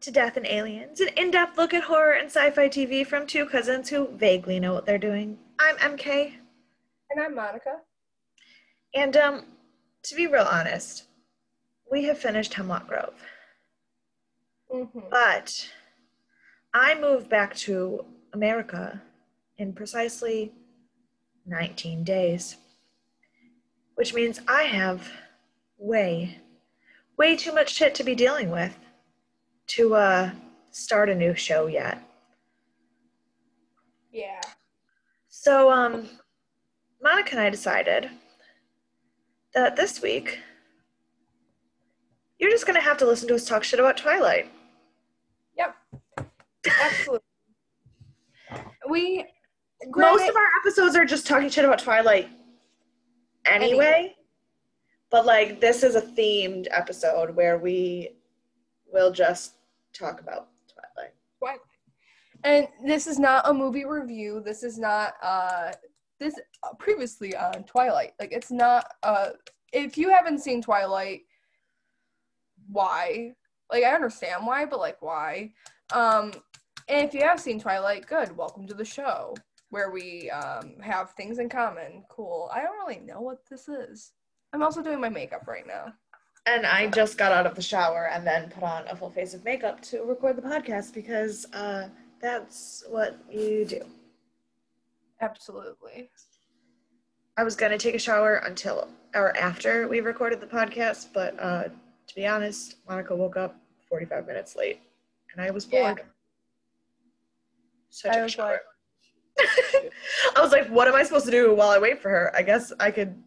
to Death and Aliens, an in-depth look at horror and sci-fi TV from two cousins who vaguely know what they're doing. I'm MK. And I'm Monica. And, to be real honest, we have finished Hemlock Grove. But I moved back to America in precisely 19 days, which means I have way too much shit to be dealing with to start a new show yet. Yeah. So, Monica and I decided that this week you're just gonna have to listen to us talk shit about Twilight. Yep. Absolutely. Most of our episodes are just talking shit about Twilight anyway. But, like, this is a themed episode where we will just talk about Twilight. And this is not a movie review. This is not, previously on Twilight. Like, it's not, if you haven't seen Twilight, why? Like, I understand why, but, like, why? And if you have seen Twilight, good. Welcome to the show, where we, have things in common. Cool. I don't really know what this is. I'm also doing my makeup right now. And I just got out of the shower and then put on a full face of makeup to record the podcast because that's what you do. Absolutely. I was going to take a shower until or after we recorded the podcast, but to be honest, Monica woke up 45 minutes late and I was bored. Yeah. So I took a shower. I was like, what am I supposed to do while I wait for her? I guess I could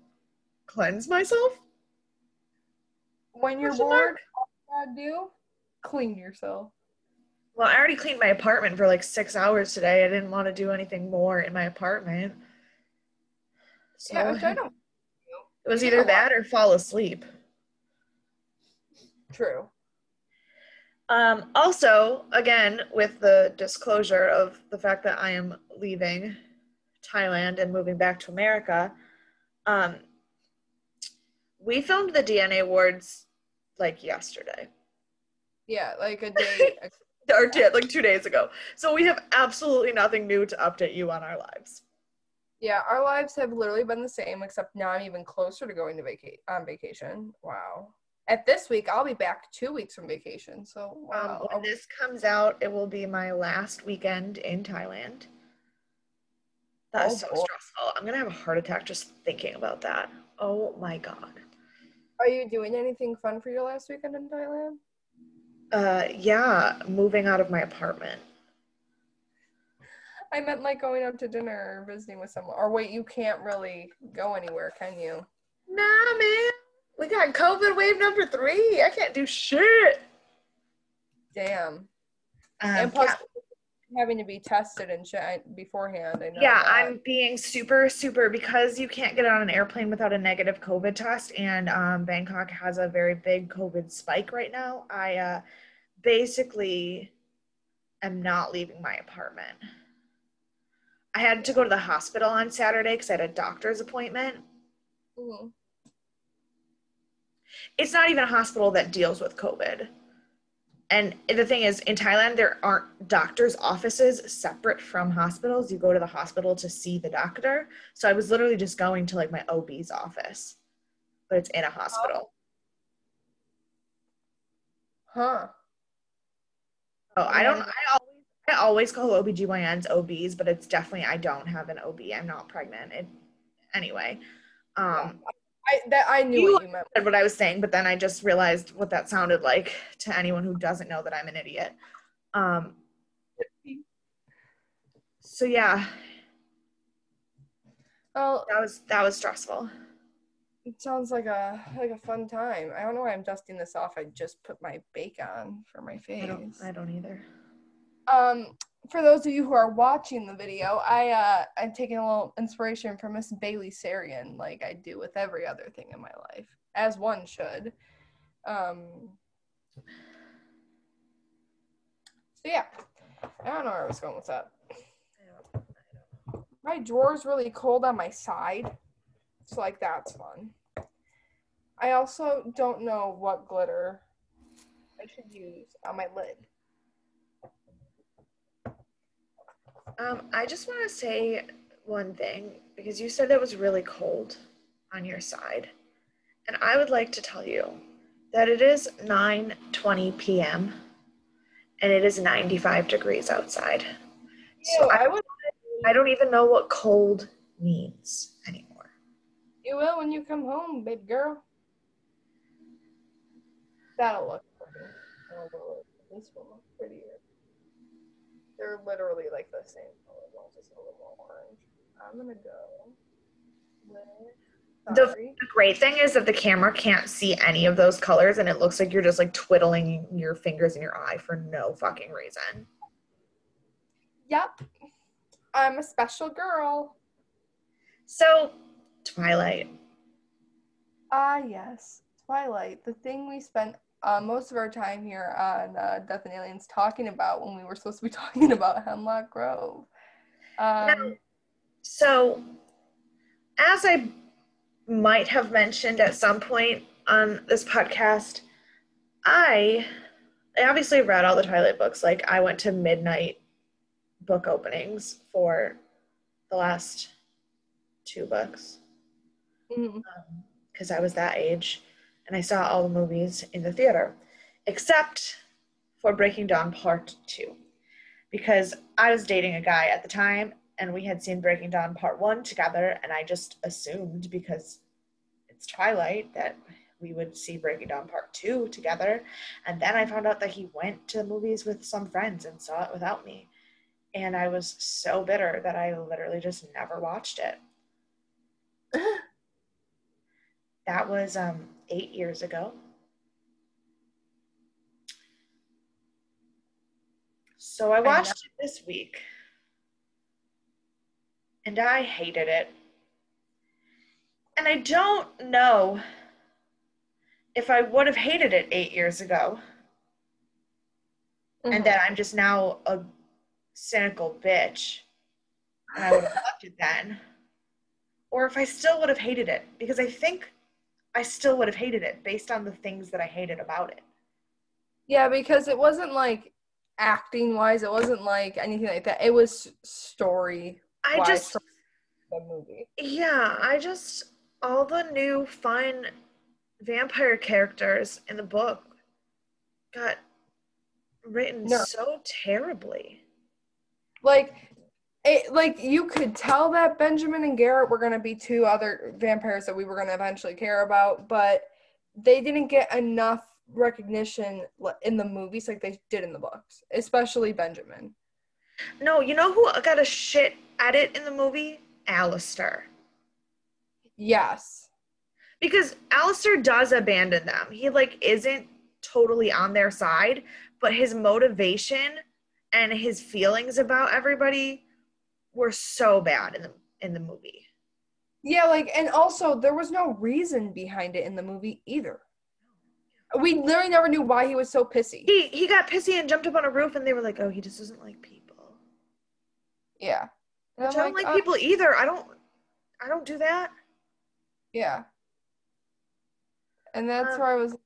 cleanse myself? When you're bored, all you gotta do, clean yourself. Well, I already cleaned my apartment for like 6 hours today. I didn't want to do anything more in my apartment. So yeah, which I don't. It was either that or fall asleep. True. Also, again, with the disclosure of the fact that I am leaving Thailand and moving back to America, we filmed the DNA awards like yesterday. Yeah, like a day. Or like 2 days ago. So we have absolutely nothing new to update you on our lives. Yeah, our lives have literally been the same, except now I'm even closer to going to on vacation. Wow. At this week, I'll be back 2 weeks from vacation. So, wow. When this comes out, it will be my last weekend in Thailand. That is so stressful. I'm going to have a heart attack just thinking about that. Oh my God. Are you doing anything fun for your last weekend in Thailand? Yeah, moving out of my apartment. I meant like going out to dinner or visiting with someone. Or wait, you can't really go anywhere, can you? Nah, man. We got COVID wave number 3. I can't do shit. Damn. And plus, having to be tested and shit beforehand. I know that. I'm being super, because you can't get on an airplane without a negative COVID test, and Bangkok has a very big COVID spike right now. I basically am not leaving my apartment. I had to go to the hospital on Saturday because I had a doctor's appointment. Mm-hmm. It's not even a hospital that deals with COVID. And the thing is, in Thailand, there aren't doctors' offices separate from hospitals. You go to the hospital to see the doctor. So I was literally just going to like my OB's office, but it's in a hospital. Huh. Oh, I always call OBGYNs OBs, but it's definitely, I don't have an OB. I'm not pregnant. Anyway. I knew what you meant. What I was saying, but then I just realized what that sounded like to anyone who doesn't know that I'm an idiot. So yeah. Well, that was stressful. It sounds like a fun time. I don't know why I'm dusting this off. I just put my bake on for my face. I don't either. For those of you who are watching the video, I'm taking a little inspiration from Miss Bailey Sarian, like I do with every other thing in my life, as one should. So yeah, I don't know where I was going with that. I don't know. My drawer's really cold on my side, so like that's fun. I also don't know what glitter I should use on my lid. I just want to say one thing because you said it was really cold on your side. And I would like to tell you that it is 9:20 p.m. and it is 95 degrees outside. So Ew, I don't even know what cold means anymore. You will when you come home, baby girl. That'll look pretty. This will look prettier. They're literally like the same color, well, just a little more orange. I'm gonna go with. The great thing is that the camera can't see any of those colors and it looks like you're just like twiddling your fingers in your eye for no fucking reason. Yep. I'm a special girl. So, Twilight. Yes. Twilight. The thing we spent most of our time here on Death and Aliens talking about when we were supposed to be talking about Hemlock Grove. So, as I might have mentioned at some point on this podcast, I obviously read all the Twilight books. Like, I went to midnight book openings for the last 2 books because I was that age, and I saw all the movies in the theater, except for Breaking Dawn Part 2, because I was dating a guy at the time, and we had seen Breaking Dawn Part 1 together, and I just assumed because it's Twilight that we would see Breaking Dawn Part 2 together, and then I found out that he went to the movies with some friends and saw it without me, and I was so bitter that I literally just never watched it. That was 8 years ago. So I watched it this week, and I hated it. And I don't know if I would have hated it 8 years ago, and that I'm just now a cynical bitch, and I would have loved it then, or if I still would have hated it, because I think I still would have hated it based on the things that I hated about it. Yeah, because it wasn't like acting wise, it wasn't like anything like that. It was story wise for the movie. Yeah, all the new fun vampire characters in the book got written so terribly. Like you could tell that Benjamin and Garrett were going to be 2 other vampires that we were going to eventually care about, but they didn't get enough recognition in the movies like they did in the books, especially Benjamin. No, you know who got a shit at it in the movie? Alistair. Yes. Because Alistair does abandon them. He isn't totally on their side, but his motivation and his feelings about everybody were so bad in the movie. Yeah, and also there was no reason behind it in the movie either. We literally never knew why he was so pissy. He got pissy and jumped up on a roof, and they were like, "Oh, he just doesn't like people." Yeah. Which I don't like people either. I don't do that. Yeah. And that's where I was like,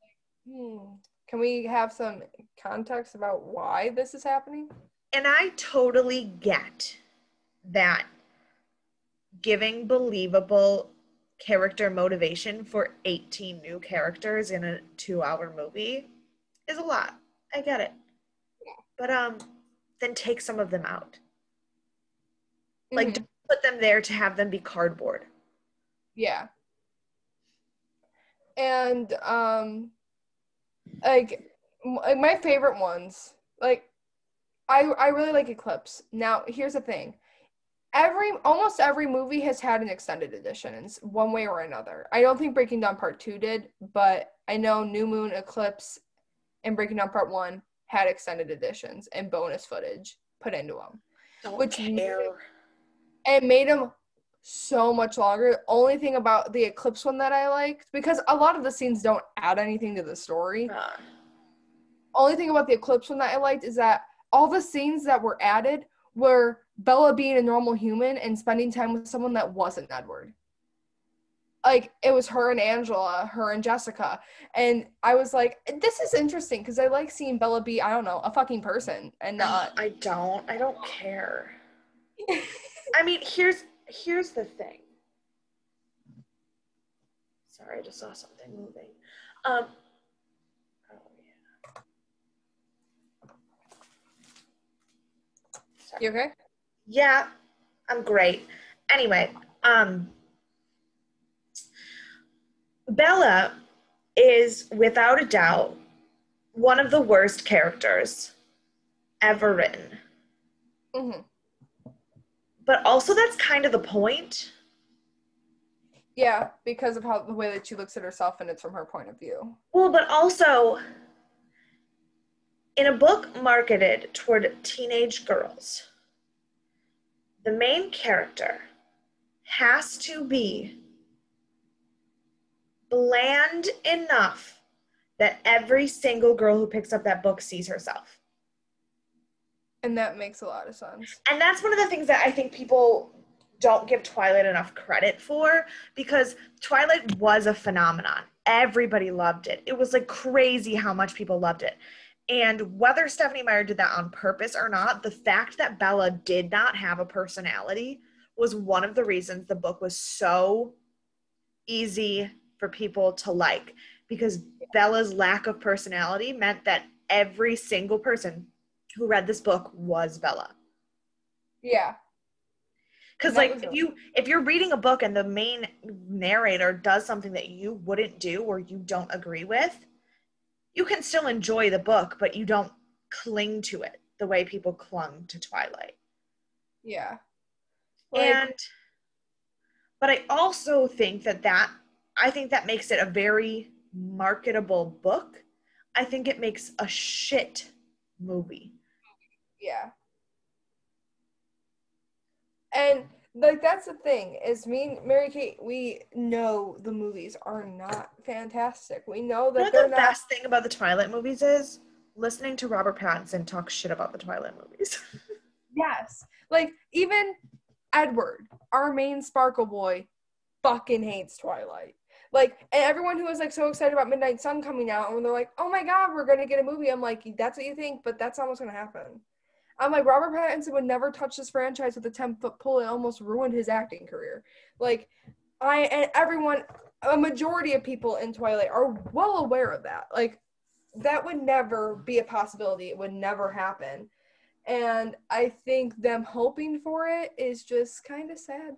can we have some context about why this is happening? And I totally get that giving believable character motivation for 18 new characters in a 2-hour movie is a lot. I get it. But then take some of them out. Don't put them there to have them be cardboard. Yeah. And my favorite ones, I really like Eclipse. Now, here's the thing. Almost every movie has had an extended edition in one way or another. I don't think Breaking Dawn Part 2 did, but I know New Moon, Eclipse, and Breaking Dawn Part 1 had extended editions and bonus footage put into them. Don't care. It made them so much longer. The only thing about the Eclipse one that I liked, because a lot of the scenes don't add anything to the story. Only thing about the Eclipse one that I liked is that all the scenes that were added were Bella being a normal human and spending time with someone that wasn't Edward. It was her and Angela, her and Jessica. And I was like, this is interesting because I like seeing Bella be, I don't know, a fucking person and not. I don't care. I mean, here's the thing. Sorry, I just saw something moving. Oh yeah. Sorry. You okay? Yeah, I'm great. Anyway, Bella is without a doubt one of the worst characters ever written. Mm-hmm. But also that's kind of the point. Yeah, because of the way that she looks at herself, and it's from her point of view. Well, but also in a book marketed toward teenage girls, the main character has to be bland enough that every single girl who picks up that book sees herself. And that makes a lot of sense. And that's one of the things that I think people don't give Twilight enough credit for, because Twilight was a phenomenon. Everybody loved it. It was like crazy how much people loved it. And whether Stephenie Meyer did that on purpose or not, the fact that Bella did not have a personality was one of the reasons the book was so easy for people to like, because Bella's lack of personality meant that every single person who read this book was Bella. Yeah. Because like if you're reading a book and the main narrator does something that you wouldn't do or you don't agree with, you can still enjoy the book, but you don't cling to it the way people clung to Twilight. Yeah. But I also think that makes it a very marketable book. I think it makes a shit movie. Yeah. And like that's the thing, is me and Mary Kate, we know the movies are not fantastic. We know that they're the not. Best thing about the Twilight movies is listening to Robert Pattinson talk shit about the Twilight movies. Yes. Like even Edward, our main Sparkle boy, fucking hates Twilight. Like, and everyone who was like so excited about Midnight Sun coming out, and they're like, oh my god, we're gonna get a movie. I'm like, that's what you think, but that's not what's gonna happen. I'm like, Robert Pattinson would never touch this franchise with a 10-foot pole. It almost ruined his acting career. Like, a majority of people in Twilight are well aware of that. Like, that would never be a possibility. It would never happen. And I think them hoping for it is just kind of sad.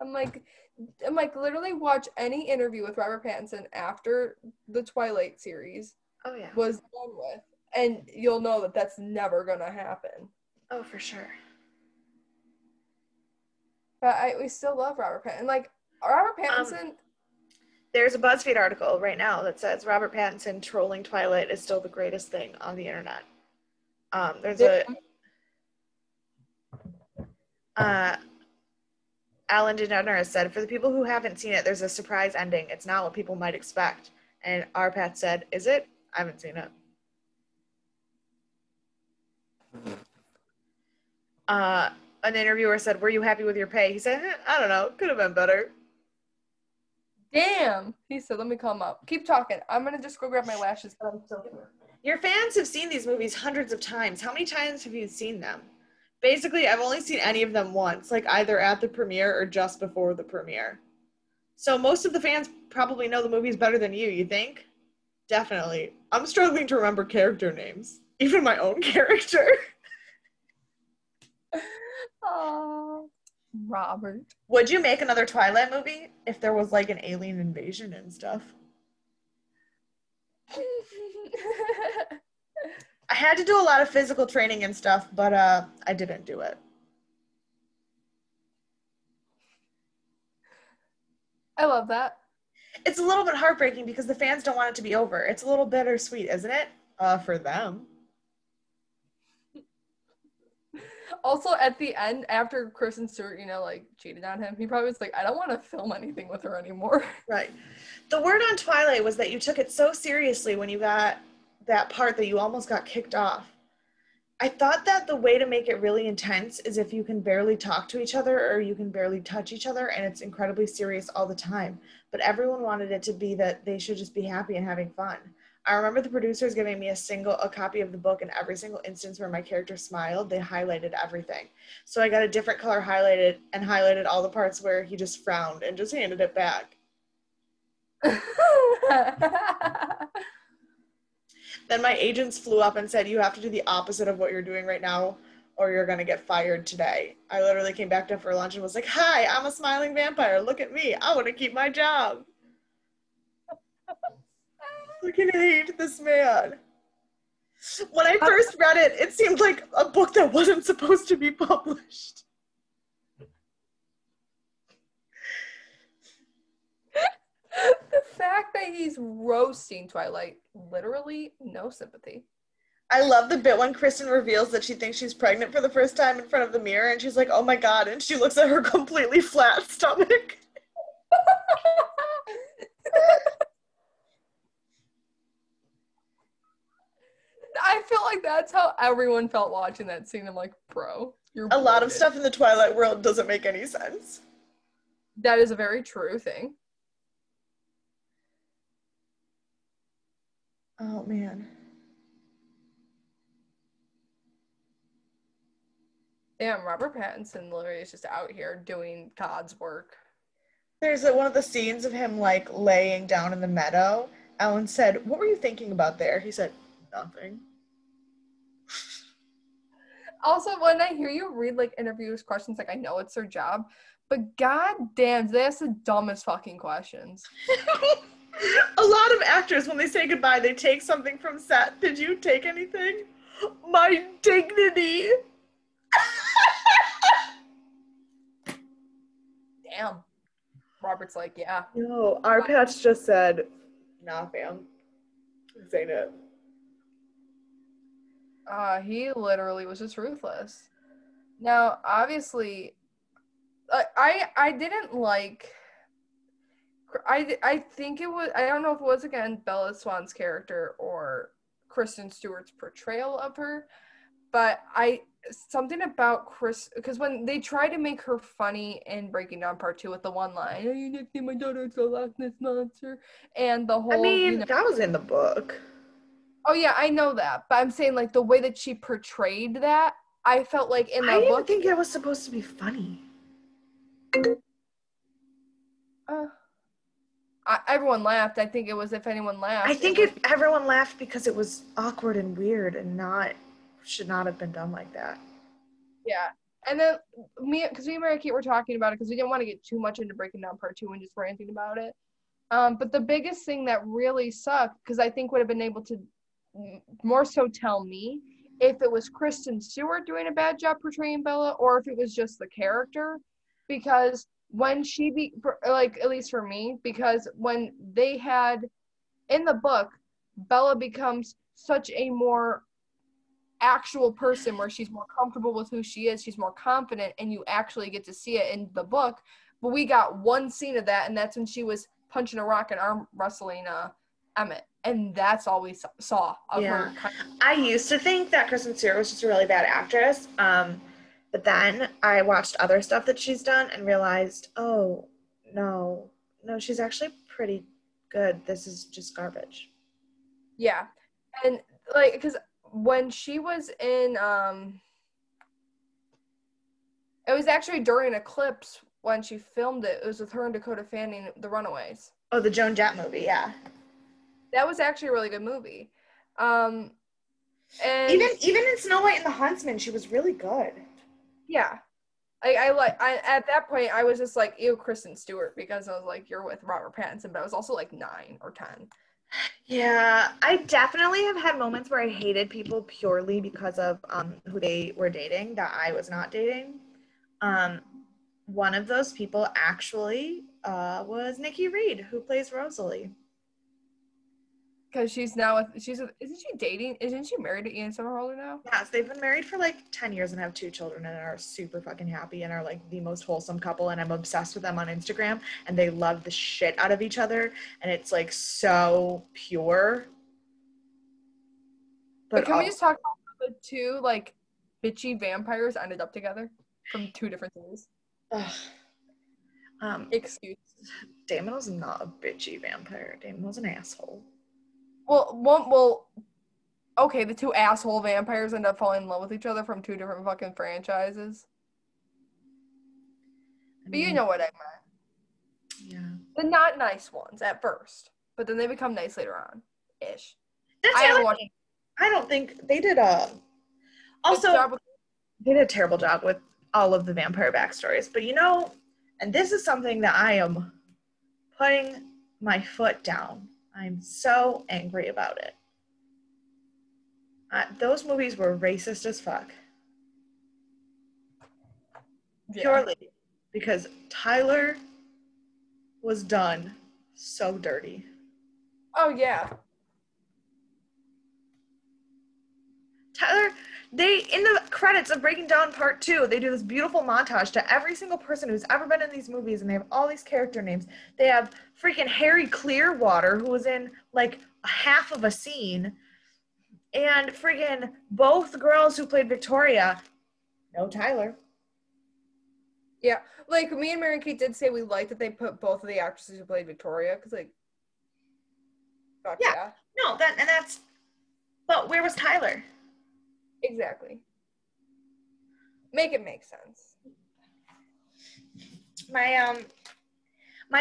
I'm like, literally watch any interview with Robert Pattinson after the Twilight series was done with, and you'll know that that's never gonna happen. Oh, for sure. But we still love Robert Pattinson. Like, Robert Pattinson... there's a BuzzFeed article right now that says Robert Pattinson trolling Twilight is still the greatest thing on the internet. Alan DeGeneres said, for the people who haven't seen it, there's a surprise ending. It's not what people might expect. And Arpat said, is it? I haven't seen it. An interviewer said, were you happy with your pay? He said, I don't know. Could have been better. Damn. He said, let me call him up. Keep talking. I'm going to just go grab my lashes. But I'm still here. Your fans have seen these movies hundreds of times. How many times have you seen them? Basically, I've only seen any of them once, like either at the premiere or just before the premiere. So most of the fans probably know the movies better than you think? Definitely. I'm struggling to remember character names. Even my own character. Oh, Robert. Would you make another Twilight movie if there was like an alien invasion and stuff? I had to do a lot of physical training and stuff, but I didn't do it. I love that. It's a little bit heartbreaking because the fans don't want it to be over. It's a little bittersweet, isn't it? For them. Also, at the end, after Kristen Stewart, cheated on him, he probably was like, I don't want to film anything with her anymore. Right. The word on Twilight was that you took it so seriously when you got that part that you almost got kicked off. I thought that the way to make it really intense is if you can barely talk to each other or you can barely touch each other and it's incredibly serious all the time. But everyone wanted it to be that they should just be happy and having fun. I remember the producers giving me a copy of the book, and every single instance where my character smiled, they highlighted everything. So I got a different color highlighted and highlighted all the parts where he just frowned and just handed it back. Then my agents flew up and said, you have to do the opposite of what you're doing right now, or you're going to get fired today. I literally came back to for lunch and was like, hi, I'm a smiling vampire. Look at me. I want to keep my job. Fucking hate this man. When I first read it, it seemed like a book that wasn't supposed to be published. The fact that he's roasting Twilight, literally no sympathy. I love the bit when Kristen reveals that she thinks she's pregnant for the first time in front of the mirror, and she's like, oh my god, and she looks at her completely flat stomach. I feel like that's how everyone felt watching that scene. I'm like, bro, you're a lot bloated. of stuff in the Twilight world doesn't make any sense. That is a very true thing. Oh, man. Damn, Robert Pattinson literally is just out here doing God's work. There's one of the scenes of him, like, laying down in the meadow. Ellen said, what were you thinking about there? He said, nothing. Also, when I hear you read, like, interviewers' questions, like, I know it's their job, but goddamn, they ask the dumbest fucking questions. A lot of actors, when they say goodbye, they take something from set. Did you take anything? My dignity. Damn. Robert's like, yeah. No, our patch just said, nah, fam. This ain't it. He literally was just ruthless. Now, obviously, I didn't like... I think it was... I don't know if it was, again, Bella Swan's character or Kristen Stewart's portrayal of her, but something about Chris, because when they try to make her funny in Breaking Down Part 2 with the one line, oh, you nicknamed my daughter the Loch Ness Monster, and the whole, I mean, that was in the book. Oh yeah, I know that, but I'm saying, like, the way that she portrayed that, I felt like in the book... I didn't think it was supposed to be funny. Everyone laughed. I think it was if anyone laughed. I think everyone laughed because it was awkward and weird and should not have been done like that. Yeah. And then me and Mary Kate were talking about it because we didn't want to get too much into Breaking Down Part 2 and just ranting about it. But the biggest thing that really sucked, because I think would have been able to more so tell me if it was Kristen Stewart doing a bad job portraying Bella or if it was just the character, because when at least for me, because when they had in the book, Bella becomes such a more actual person where she's more comfortable with who she is, she's more confident, and you actually get to see it in the book. But we got one scene of that, and that's when she was punching a rock and arm wrestling Emmett, and that's all we saw of her. I used to think that Kristen Stewart was just a really bad actress, but then I watched other stuff that she's done and realized, oh, no, she's actually pretty good. This is just garbage. Yeah. And, like, because when she was in, it was actually during Eclipse when she filmed it. It was with her and Dakota Fanning, The Runaways. Oh, the Joan Jett movie, yeah. That was actually a really good movie. And even in Snow White and the Huntsman, she was really good. Yeah. I at that point I was just like, ew, Kristen Stewart, because I was like, you're with Robert Pattinson, but I was also like 9 or 10. Yeah, I definitely have had moments where I hated people purely because of who they were dating that I was not dating. One of those people actually was Nikki Reed, who plays Rosalie. Because isn't she married to Ian Somerhalder now? Yes, they've been married for like 10 years and have 2 children and are super fucking happy and are like the most wholesome couple, and I'm obsessed with them on Instagram, and they love the shit out of each other, and it's like so pure. But can we just talk about the 2 like bitchy vampires ended up together from 2 different things? Excuse. Damon's not a bitchy vampire. Damon's an asshole. Okay, the two asshole vampires end up falling in love with each other from two different fucking franchises. But you know what I meant. Yeah. The not nice ones at first, but then they become nice later on, ish. That's the other thing. I don't think they did they did a terrible job with all of the vampire backstories. But and this is something that I am putting my foot down. I'm so angry about it. Those movies were racist as fuck. Yeah. Purely because Tyler was done so dirty. Oh, yeah. Tyler, in the credits of Breaking Down Part 2, they do this beautiful montage to every single person who's ever been in these movies, and they have all these character names. They have freaking Harry Clearwater, who was in, like, half of a scene, and freaking both girls who played Victoria. No Tyler. Yeah, like, me and Mary Kate did say we liked that they put both of the actresses who played Victoria, because, like, fuck yeah. No, but where was Tyler? Exactly. Make it make sense. My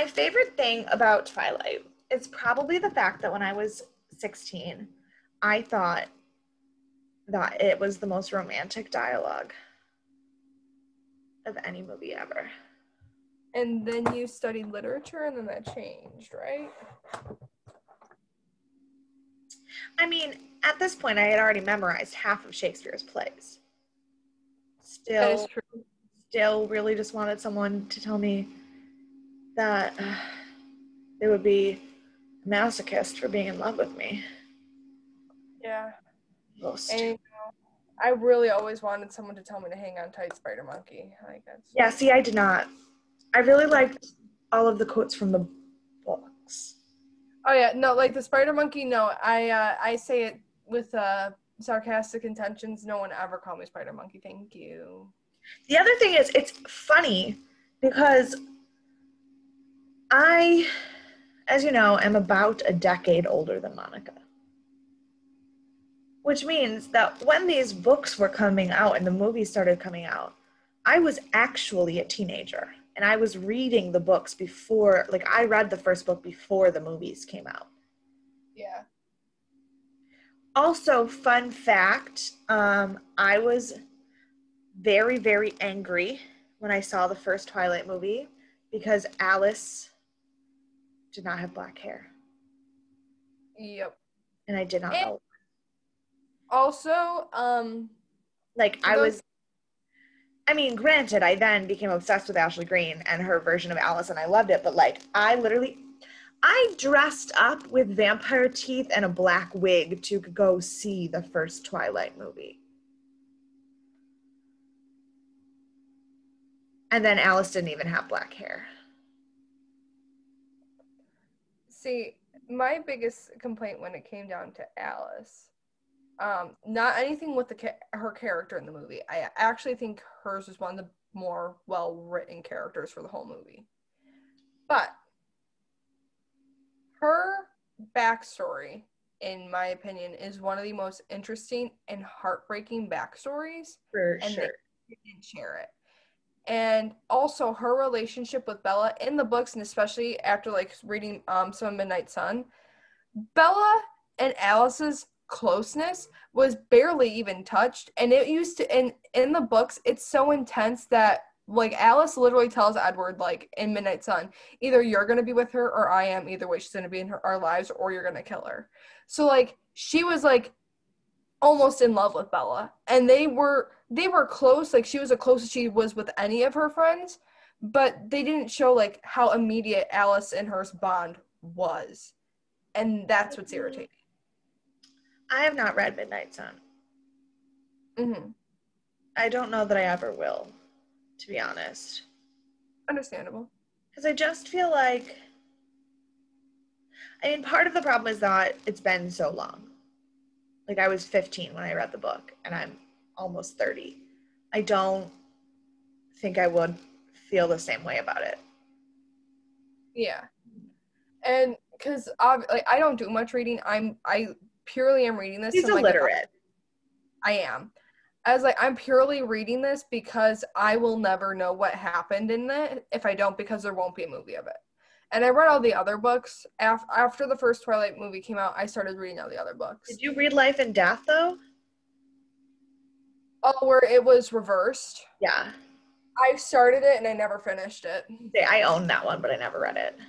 favorite thing about Twilight is probably the fact that when I was 16, I thought that it was the most romantic dialogue of any movie ever. And then you studied literature, and then that changed, right? I mean, at this point, I had already memorized half of Shakespeare's plays. That is true. Still really just wanted someone to tell me that they would be a masochist for being in love with me. Yeah. And I really always wanted someone to tell me to hang on tight, Spider Monkey. Yeah, see, I did not. I really liked all of the quotes from the books. Oh yeah, no, like the Spider Monkey. No, I say it with sarcastic intentions. No one ever called me Spider Monkey. Thank you. The other thing is, it's funny because I, as you know, am about a decade older than Monica. Which means that when these books were coming out and the movies started coming out, I was actually a teenager. And I was reading the books before, like I read the first book before the movies came out. Yeah. Also, fun fact, I was very, very angry when I saw the first Twilight movie because Alice did not have black hair. Yep. And I did not know. Also, granted, I then became obsessed with Ashley Greene and her version of Alice, and I loved it, but I dressed up with vampire teeth and a black wig to go see the first Twilight movie. And then Alice didn't even have black hair. See, my biggest complaint when it came down to Alice, not anything with her character in the movie. I actually think hers was one of the more well-written characters for the whole movie. But her backstory, in my opinion, is one of the most interesting and heartbreaking backstories. For sure. They didn't share it. And also her relationship with Bella in the books, and especially after reading some Midnight Sun, Bella and Alice's closeness was barely even touched, and it used to in the books it's so intense that Alice literally tells Edward in Midnight Sun, either you're gonna be with her or I am. Either way, she's gonna be in our lives, or you're gonna kill her. So she was almost in love with Bella, and they were close. She was the closest she was with any of her friends, but they didn't show how immediate Alice and her bond was, and that's what's irritating. I have not read Midnight Sun. Mm-hmm. I don't know that I ever will, to be honest. Understandable. Because I just feel part of the problem is that it's been so long. I was 15 when I read the book, and I'm almost 30. I don't think I would feel the same way about it. Yeah. And because I don't do much reading. I purely am reading this. He's illiterate. I am. I was like, I'm purely reading this because I will never know what happened in it if I don't, because there won't be a movie of it. And I read all the other books. After the first Twilight movie came out, I started reading all the other books. Did you read Life and Death, though? Oh, where it was reversed? Yeah. I started it and I never finished it. I own that one, but I never read it.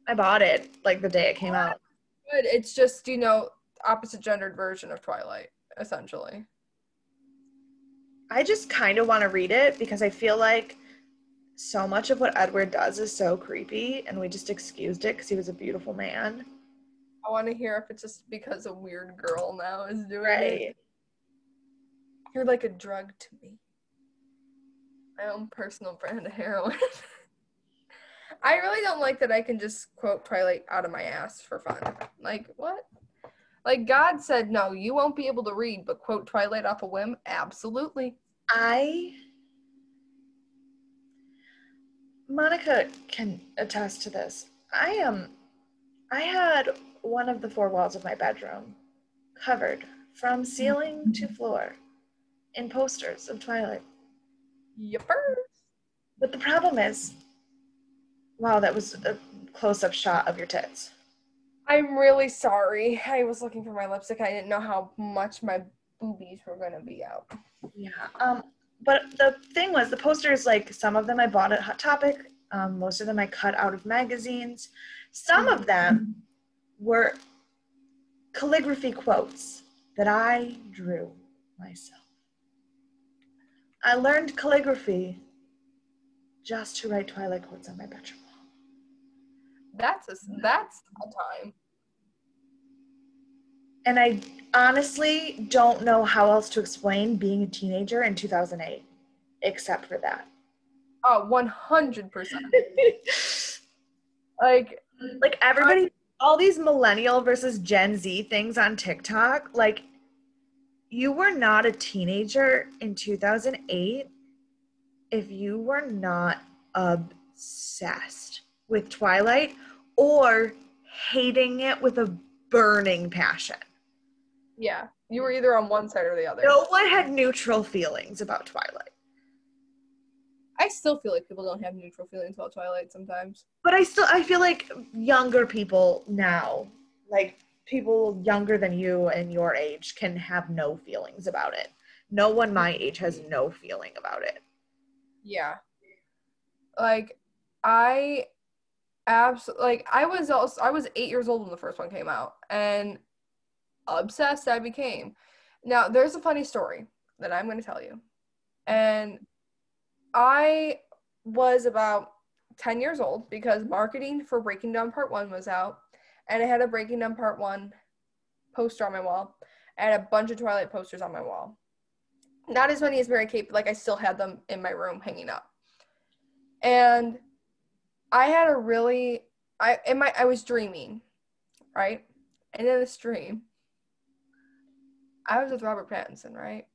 I bought it, like, the day it came out. Good. It's just, opposite gendered version of Twilight, essentially. I just kind of want to read it because I feel like so much of what Edward does is so creepy, and we just excused it because he was a beautiful man. I want to hear if it's just because a weird girl now is doing it. You're like a drug to me. My own personal brand of heroin. I really don't like that I can just quote Twilight out of my ass for fun. Like, what? Like, God said, no, you won't be able to read, but quote Twilight off a whim? Absolutely. Monica can attest to this. I had one of the four walls of my bedroom covered from ceiling to floor in posters of Twilight. Yepper. But the problem is, wow, that was a close-up shot of your tits. I'm really sorry. I was looking for my lipstick. I didn't know how much my boobies were going to be out. Yeah. But the thing was, the posters, like, some of them I bought at Hot Topic. Most of them I cut out of magazines. Some of them were calligraphy quotes that I drew myself. I learned calligraphy just to write Twilight quotes on my bedroom wall. That's a time. And I honestly don't know how else to explain being a teenager in 2008, except for that. Oh, 100%. Like everybody, all these millennial versus Gen Z things on TikTok, like, you were not a teenager in 2008 if you were not obsessed with Twilight or hating it with a burning passion. Yeah, you were either on one side or the other. No one had neutral feelings about Twilight. I still feel like people don't have neutral feelings about Twilight sometimes. But I feel like younger people now, like people younger than you and your age, can have no feelings about it. No one my age has no feeling about it. Yeah. Like, I was 8 years old when the first one came out, and obsessed I became. Now, there's a funny story that I'm going to tell you. And I was about 10 years old because marketing for Breaking Down Part 1 was out, and I had a Breaking Down Part 1 poster on my wall. I had a bunch of Twilight posters on my wall. Not as many as Mary Kate, but, like, I still had them in my room hanging up. And I had I was dreaming, right? And in this dream, I was with Robert Pattinson, right?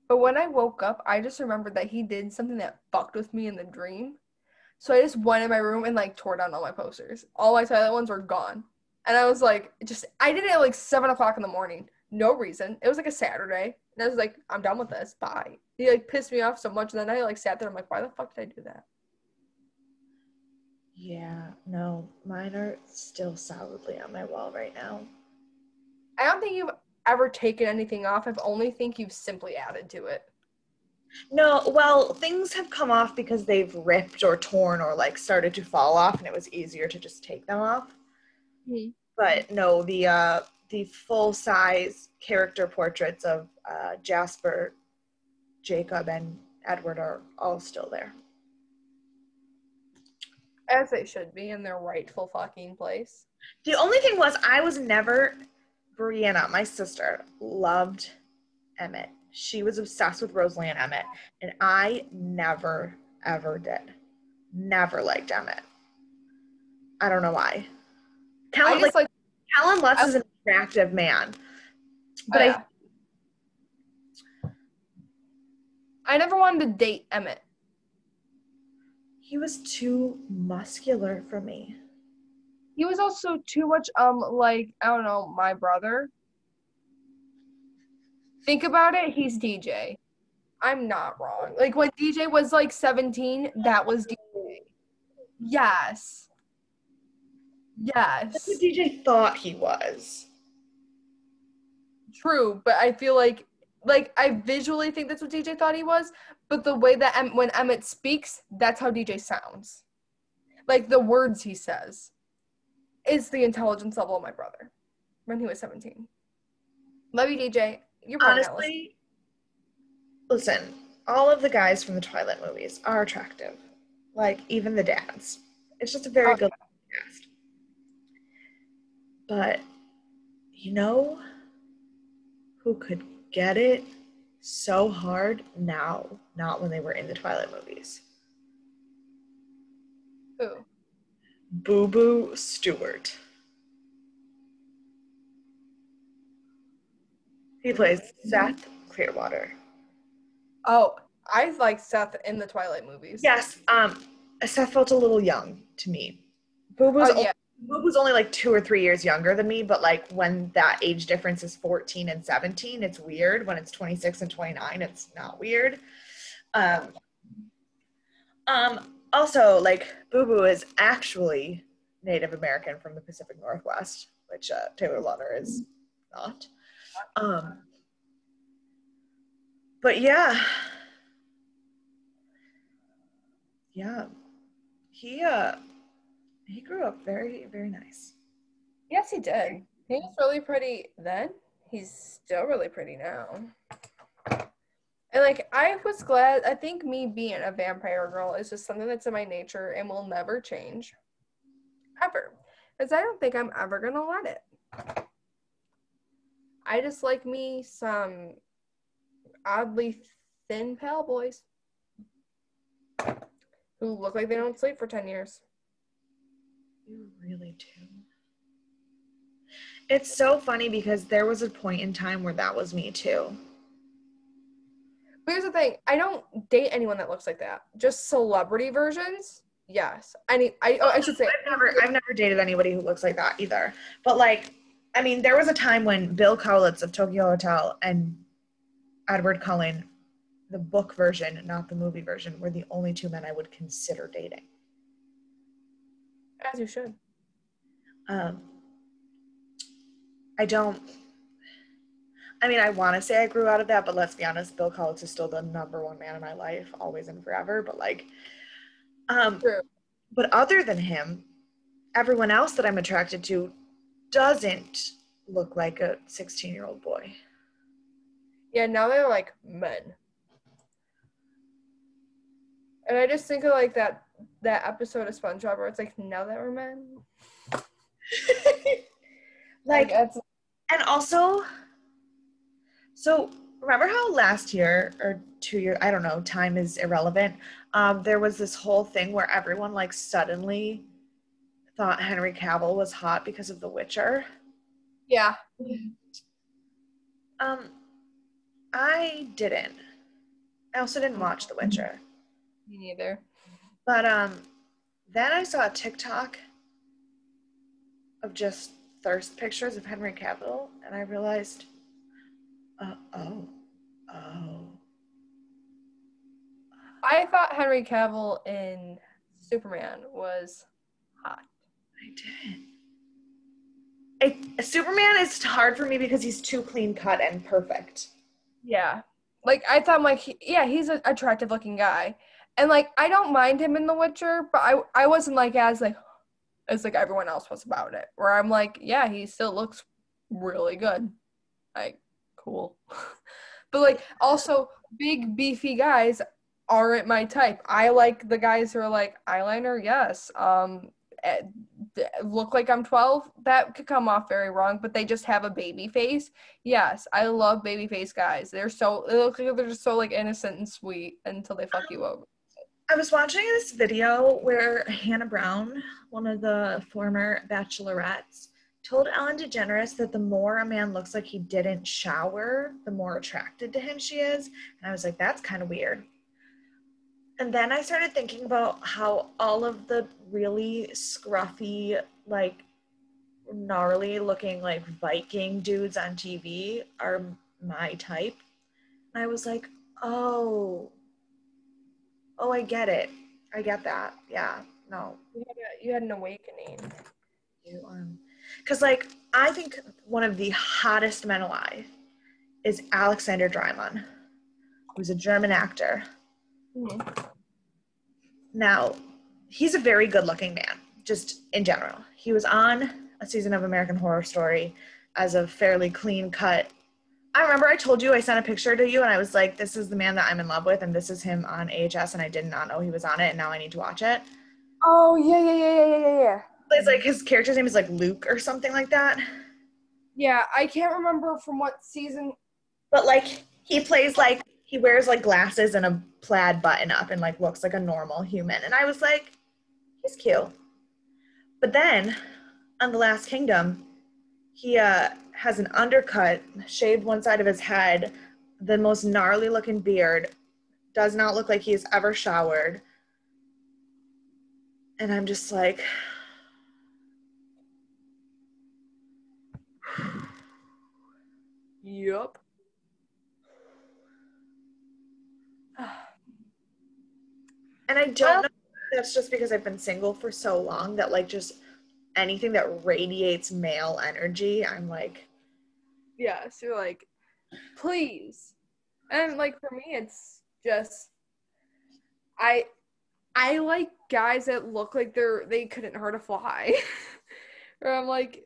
But when I woke up, I just remembered that he did something that fucked with me in the dream. So I just went in my room and, like, tore down all my posters. All my Twilight ones were gone. And I was like, I did it at like 7 o'clock in the morning. No reason. It was like a Saturday. And I was like, I'm done with this. Bye. He, like, pissed me off so much. And then I, like, sat there. I'm like, why the fuck did I do that? Yeah, no, mine are still solidly on my wall right now. I don't think you've ever taken anything off. I only think you've simply added to it. No, well, things have come off because they've ripped or torn or, like, started to fall off, and it was easier to just take them off. Mm-hmm. But no, the full-size character portraits of Jasper, Jacob, and Edward are all still there. As they should be in their rightful fucking place. The only thing was, I was never... Brianna, my sister, loved Emmett. She was obsessed with Rosalie and Emmett, and I never, ever did. Never liked Emmett. I don't know why. Callum Lutz is an attractive man, but I never wanted to date Emmett. He was too muscular for me. he was also too much, like, I don't know, my brother. Think about it, he's DJ. I'm not wrong. Like, when DJ was, like, 17, that was DJ. Yes. That's what Yes. DJ thought he was. True, but I feel like I visually think that's what DJ thought he was, but the way that when Emmett speaks, that's how DJ sounds. Like, the words he says is the intelligence level of my brother when he was 17. Love you, DJ. You're probably not listening. Honestly, listen, all of the guys from the Twilight movies are attractive. Like, even the dads. It's just a very good cast. But, you know who could get it so hard now, not when they were in the Twilight movies? Who? Boo Boo Stewart. He plays Seth Clearwater. Oh, I like Seth in the Twilight movies. Yes, Seth felt a little young to me. Boo Boo's only like 2 or 3 years younger than me, but like when that age difference is 14 and 17, it's weird. When it's 26 and 29, it's not weird. Also, like, Boo Boo is actually Native American from the Pacific Northwest, which Taylor Lautner is not. But yeah, he grew up very, very nice. Yes, he did. He was really pretty then. He's still really pretty now. And, like, I was glad. I think me being a vampire girl is just something that's in my nature and will never change. Ever. Because I don't think I'm ever going to let it. I just like me some oddly thin pale boys who look like they don't sleep for 10 years. You really do. It's so funny because there was a point in time where that was me too. But here's the thing, I don't date anyone that looks like that. Just celebrity versions, yes. I should say I've never dated anybody who looks like that either. But like, I mean, there was a time when Bill Kaulitz of Tokyo Hotel and Edward Cullen, the book version, not the movie version, were the only two men I would consider dating. As you should. I want to say I grew out of that, but let's be honest, Bill Kaulitz is still the number one man in my life, always and forever. But like, True. But other than him, everyone else that I'm attracted to doesn't look like a 16-year-old boy. Yeah, now they're like men. And I just think of like that episode of SpongeBob where it's like, now that we're men. Like, and also, so remember how last year or 2 years, I don't know, time is irrelevant. There was this whole thing where everyone like suddenly thought Henry Cavill was hot because of The Witcher. Yeah. I didn't. I also didn't watch The Witcher. Me neither. But then I saw a TikTok of just thirst pictures of Henry Cavill, and I realized, oh. I thought Henry Cavill in Superman was hot. I did. Superman is hard for me because he's too clean cut and perfect. Yeah. Like, I thought, like, he's an attractive looking guy. And, like, I don't mind him in The Witcher, but I wasn't, like, as everyone else was about it. Where I'm like, yeah, he still looks really good. Like, cool. But, like, also, big, beefy guys aren't my type. I like the guys who are, like, eyeliner, yes. Look like I'm 12, that could come off very wrong, but they just have a baby face. Yes, I love baby face guys. They look like they're just so like innocent and sweet until they fuck you over. I was watching this video where Hannah Brown, one of the former bachelorettes, told Ellen DeGeneres that the more a man looks like he didn't shower, the more attracted to him she is. And I was like, that's kind of weird. And then I started thinking about how all of the really scruffy, like, gnarly looking like Viking dudes on TV are my type. And I was like, oh, I get it. I get that. Yeah, no. You had an awakening. Because, like, I think one of the hottest men alive is Alexander Dreimann, who's a German actor. Mm-hmm. Now, he's a very good-looking man, just in general. He was on a season of American Horror Story as a fairly clean-cut. I remember I told you, I sent a picture to you, and I was like, this is the man that I'm in love with, and this is him on AHS, and I did not know he was on it, and now I need to watch it. Oh, yeah. It's like his character's name is like Luke or something like that. Yeah, I can't remember from what season. But like he plays like he wears like glasses and a plaid button up and like looks like a normal human. And I was like, he's cute. But then on The Last Kingdom, he has an undercut, shaved one side of his head, the most gnarly looking beard, does not look like he's ever showered. And I'm just like, Yup. and I don't know if that's just because I've been single for so long that like just anything that radiates male energy, I'm like, yeah, so you're like, please. And like for me, it's just I like guys that look like they couldn't hurt a fly. Or I'm like,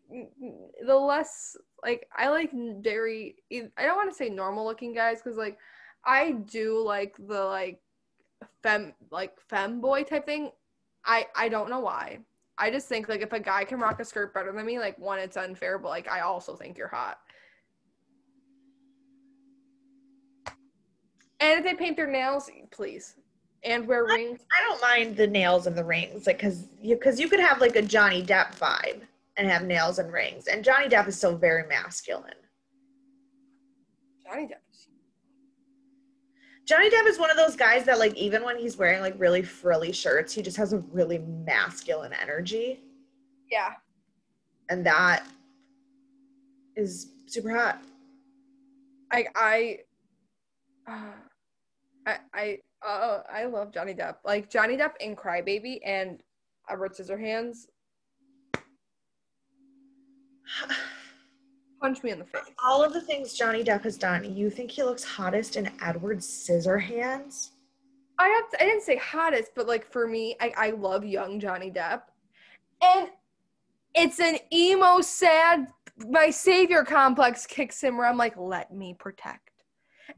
the less like I like very, I don't want to say normal looking guys because like I do like the like femboy type thing. I don't know why. I just think like if a guy can rock a skirt better than me, like one, it's unfair, but like I also think you're hot. And if they paint their nails, please. And wear rings. I don't mind the nails and the rings, like because you could have like a Johnny Depp vibe and have nails and rings, and Johnny Depp is still very masculine. Johnny Depp. Johnny Depp is one of those guys that like even when he's wearing like really frilly shirts, he just has a really masculine energy, Yeah. and that is super hot. I love Johnny Depp. Like Johnny Depp in Crybaby and Edward Scissorhands. Punch me in the face. All of the things Johnny Depp has done, you think he looks hottest in Edward Scissorhands? I didn't say hottest, but like for me, I love young Johnny Depp. And it's an emo sad my savior complex kicks in where I'm like, let me protect.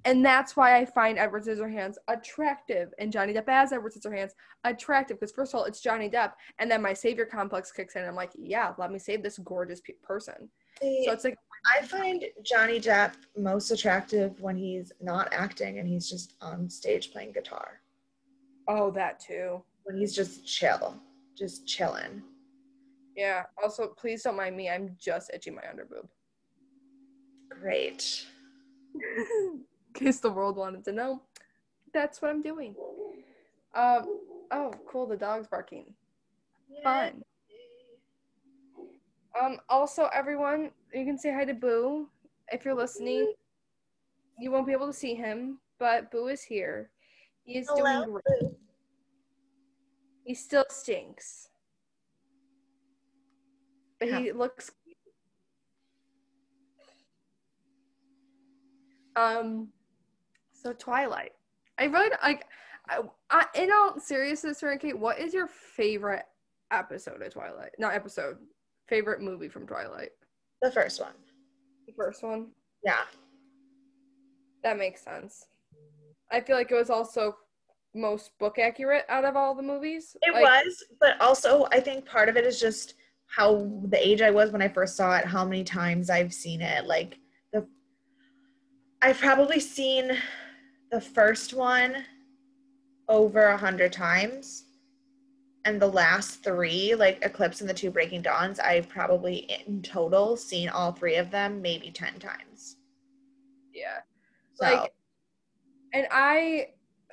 And that's why I find Edward Scissorhands attractive and Johnny Depp as Edward Scissorhands attractive because first of all, it's Johnny Depp, and then my savior complex kicks in and I'm like, yeah, let me save this gorgeous person. So it's like I find Johnny Depp most attractive when he's not acting and he's just on stage playing guitar. Oh, that too. When he's just chilling. Yeah. Also, please don't mind me. I'm just itching my underboob. Great. In case the world wanted to know, that's what I'm doing. Oh, cool. The dog's barking. Yay. Fun. Also, everyone, you can say hi to Boo. If you're listening, you won't be able to see him, but Boo is here. He is doing great. He still stinks. But he looks so Twilight. I really like in all seriousness, Kate, what is your favorite episode of Twilight? Not episode. Favorite movie from Twilight? The first one. The first one? Yeah. That makes sense. I feel like it was also most book accurate out of all the movies. It was, but also I think part of it is just how the age I was when I first saw it, how many times I've seen it. Like I've probably seen the first one over 100 times. And the last three, like Eclipse and the Two Breaking Dawns, I've probably in total seen all three of them maybe 10 times. Yeah. So. Like, and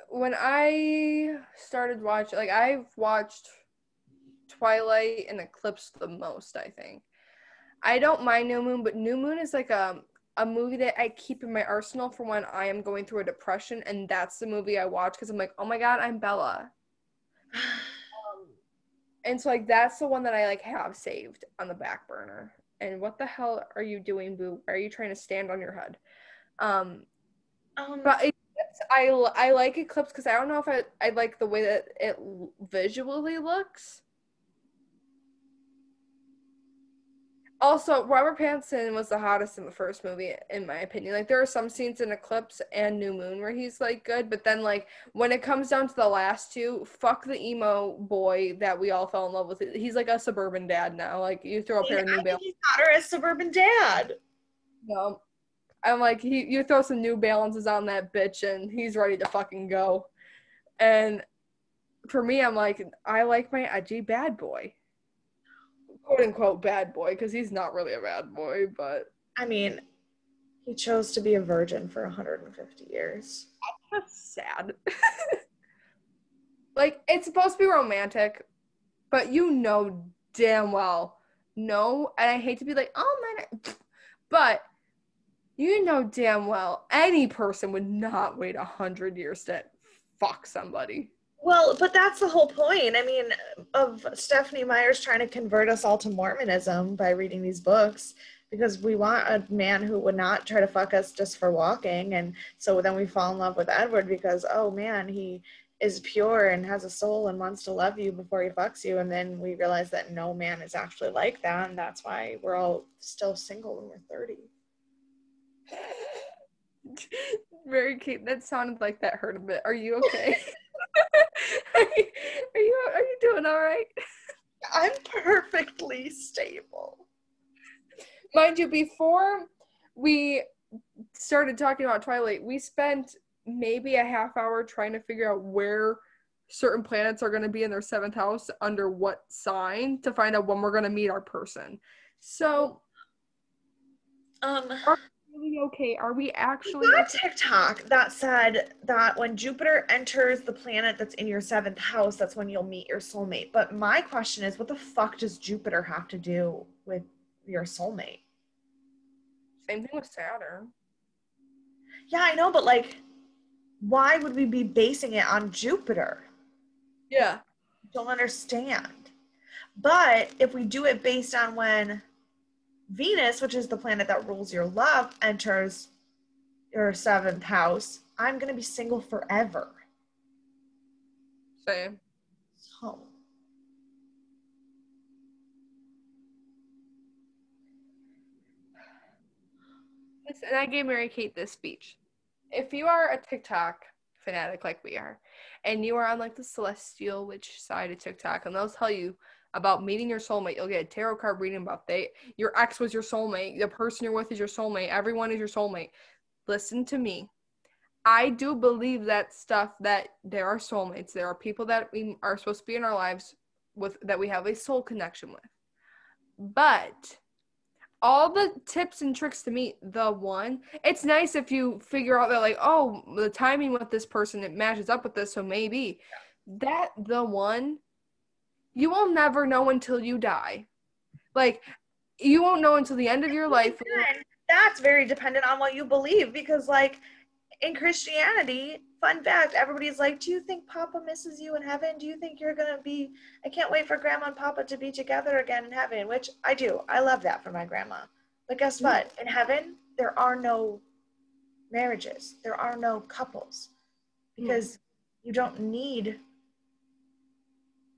when I started watching, like I've watched Twilight and Eclipse the most, I think. I don't mind New Moon, but New Moon is like a movie that I keep in my arsenal for when I am going through a depression, and that's the movie I watch because I'm like, oh my god, I'm Bella. And so like that's the one that I like have saved on the back burner. And what the hell are you doing, Boo? Why are you trying to stand on your head? But I like Eclipse because I don't know if I like the way that it visually looks. Also, Robert Pattinson was the hottest in the first movie, in my opinion. Like, there are some scenes in Eclipse and New Moon where he's, like, good. But then, like, when it comes down to the last two, fuck the emo boy that we all fell in love with. He's, like, a suburban dad now. Like, you throw a pair of New Balance. He's hotter as suburban dad. No. I'm like, you throw some New Balances on that bitch, and he's ready to fucking go. And for me, I'm like, I like my edgy bad boy. Quote unquote bad boy, because he's not really a bad boy, but I mean, he chose to be a virgin for 150 years. That's sad. Like, it's supposed to be romantic, but you know damn well, no, and I hate to be like, oh man, but you know damn well any person would not wait 100 years to fuck somebody. Well, but that's the whole point. I mean, of Stephanie Meyer's trying to convert us all to Mormonism by reading these books, because we want a man who would not try to fuck us just for walking. And so then we fall in love with Edward because, oh man, he is pure and has a soul and wants to love you before he fucks you. And then we realize that no man is actually like that. And that's why we're all still single when we're 30. Mary Kate, that sounded like that hurt a bit. Are you okay? Are you doing all right? I'm perfectly stable. Mind you, before we started talking about Twilight, we spent maybe a half hour trying to figure out where certain planets are going to be in their 7th house under what sign to find out when we're going to meet our person. So, are we really okay? Are we actually on TikTok that said that when Jupiter enters the planet that's in your 7th house, that's when you'll meet your soulmate. But my question is, what the fuck does Jupiter have to do with your soulmate? Same thing with Saturn. Yeah, I know, but like, why would we be basing it on Jupiter? Yeah. Don't understand. But if we do it based on when Venus, which is the planet that rules your love, enters your 7th house, I'm going to be single forever. Same. So. And I gave Mary Kate this speech. If you are a TikTok fanatic like we are, and you are on like the celestial witch side of TikTok, and they'll tell you about meeting your soulmate, you'll get a tarot card reading about your ex was your soulmate, the person you're with is your soulmate, everyone is your soulmate. Listen to me. I do believe that stuff, that there are soulmates. There are people that we are supposed to be in our lives with, that we have a soul connection with. But all the tips and tricks to meet the one, it's nice if you figure out that like, oh, the timing with this person, it matches up with this, so maybe that the one, you will never know until you die. Like, you won't know until the end of your life. That's very dependent on what you believe, because like in Christianity, fun fact, everybody's like, do you think Papa misses you in heaven? Do you think you're gonna be, I can't wait for Grandma and Papa to be together again in heaven, which I do. I love that for my grandma. But guess what? In heaven, there are no marriages. There are no couples, because you don't need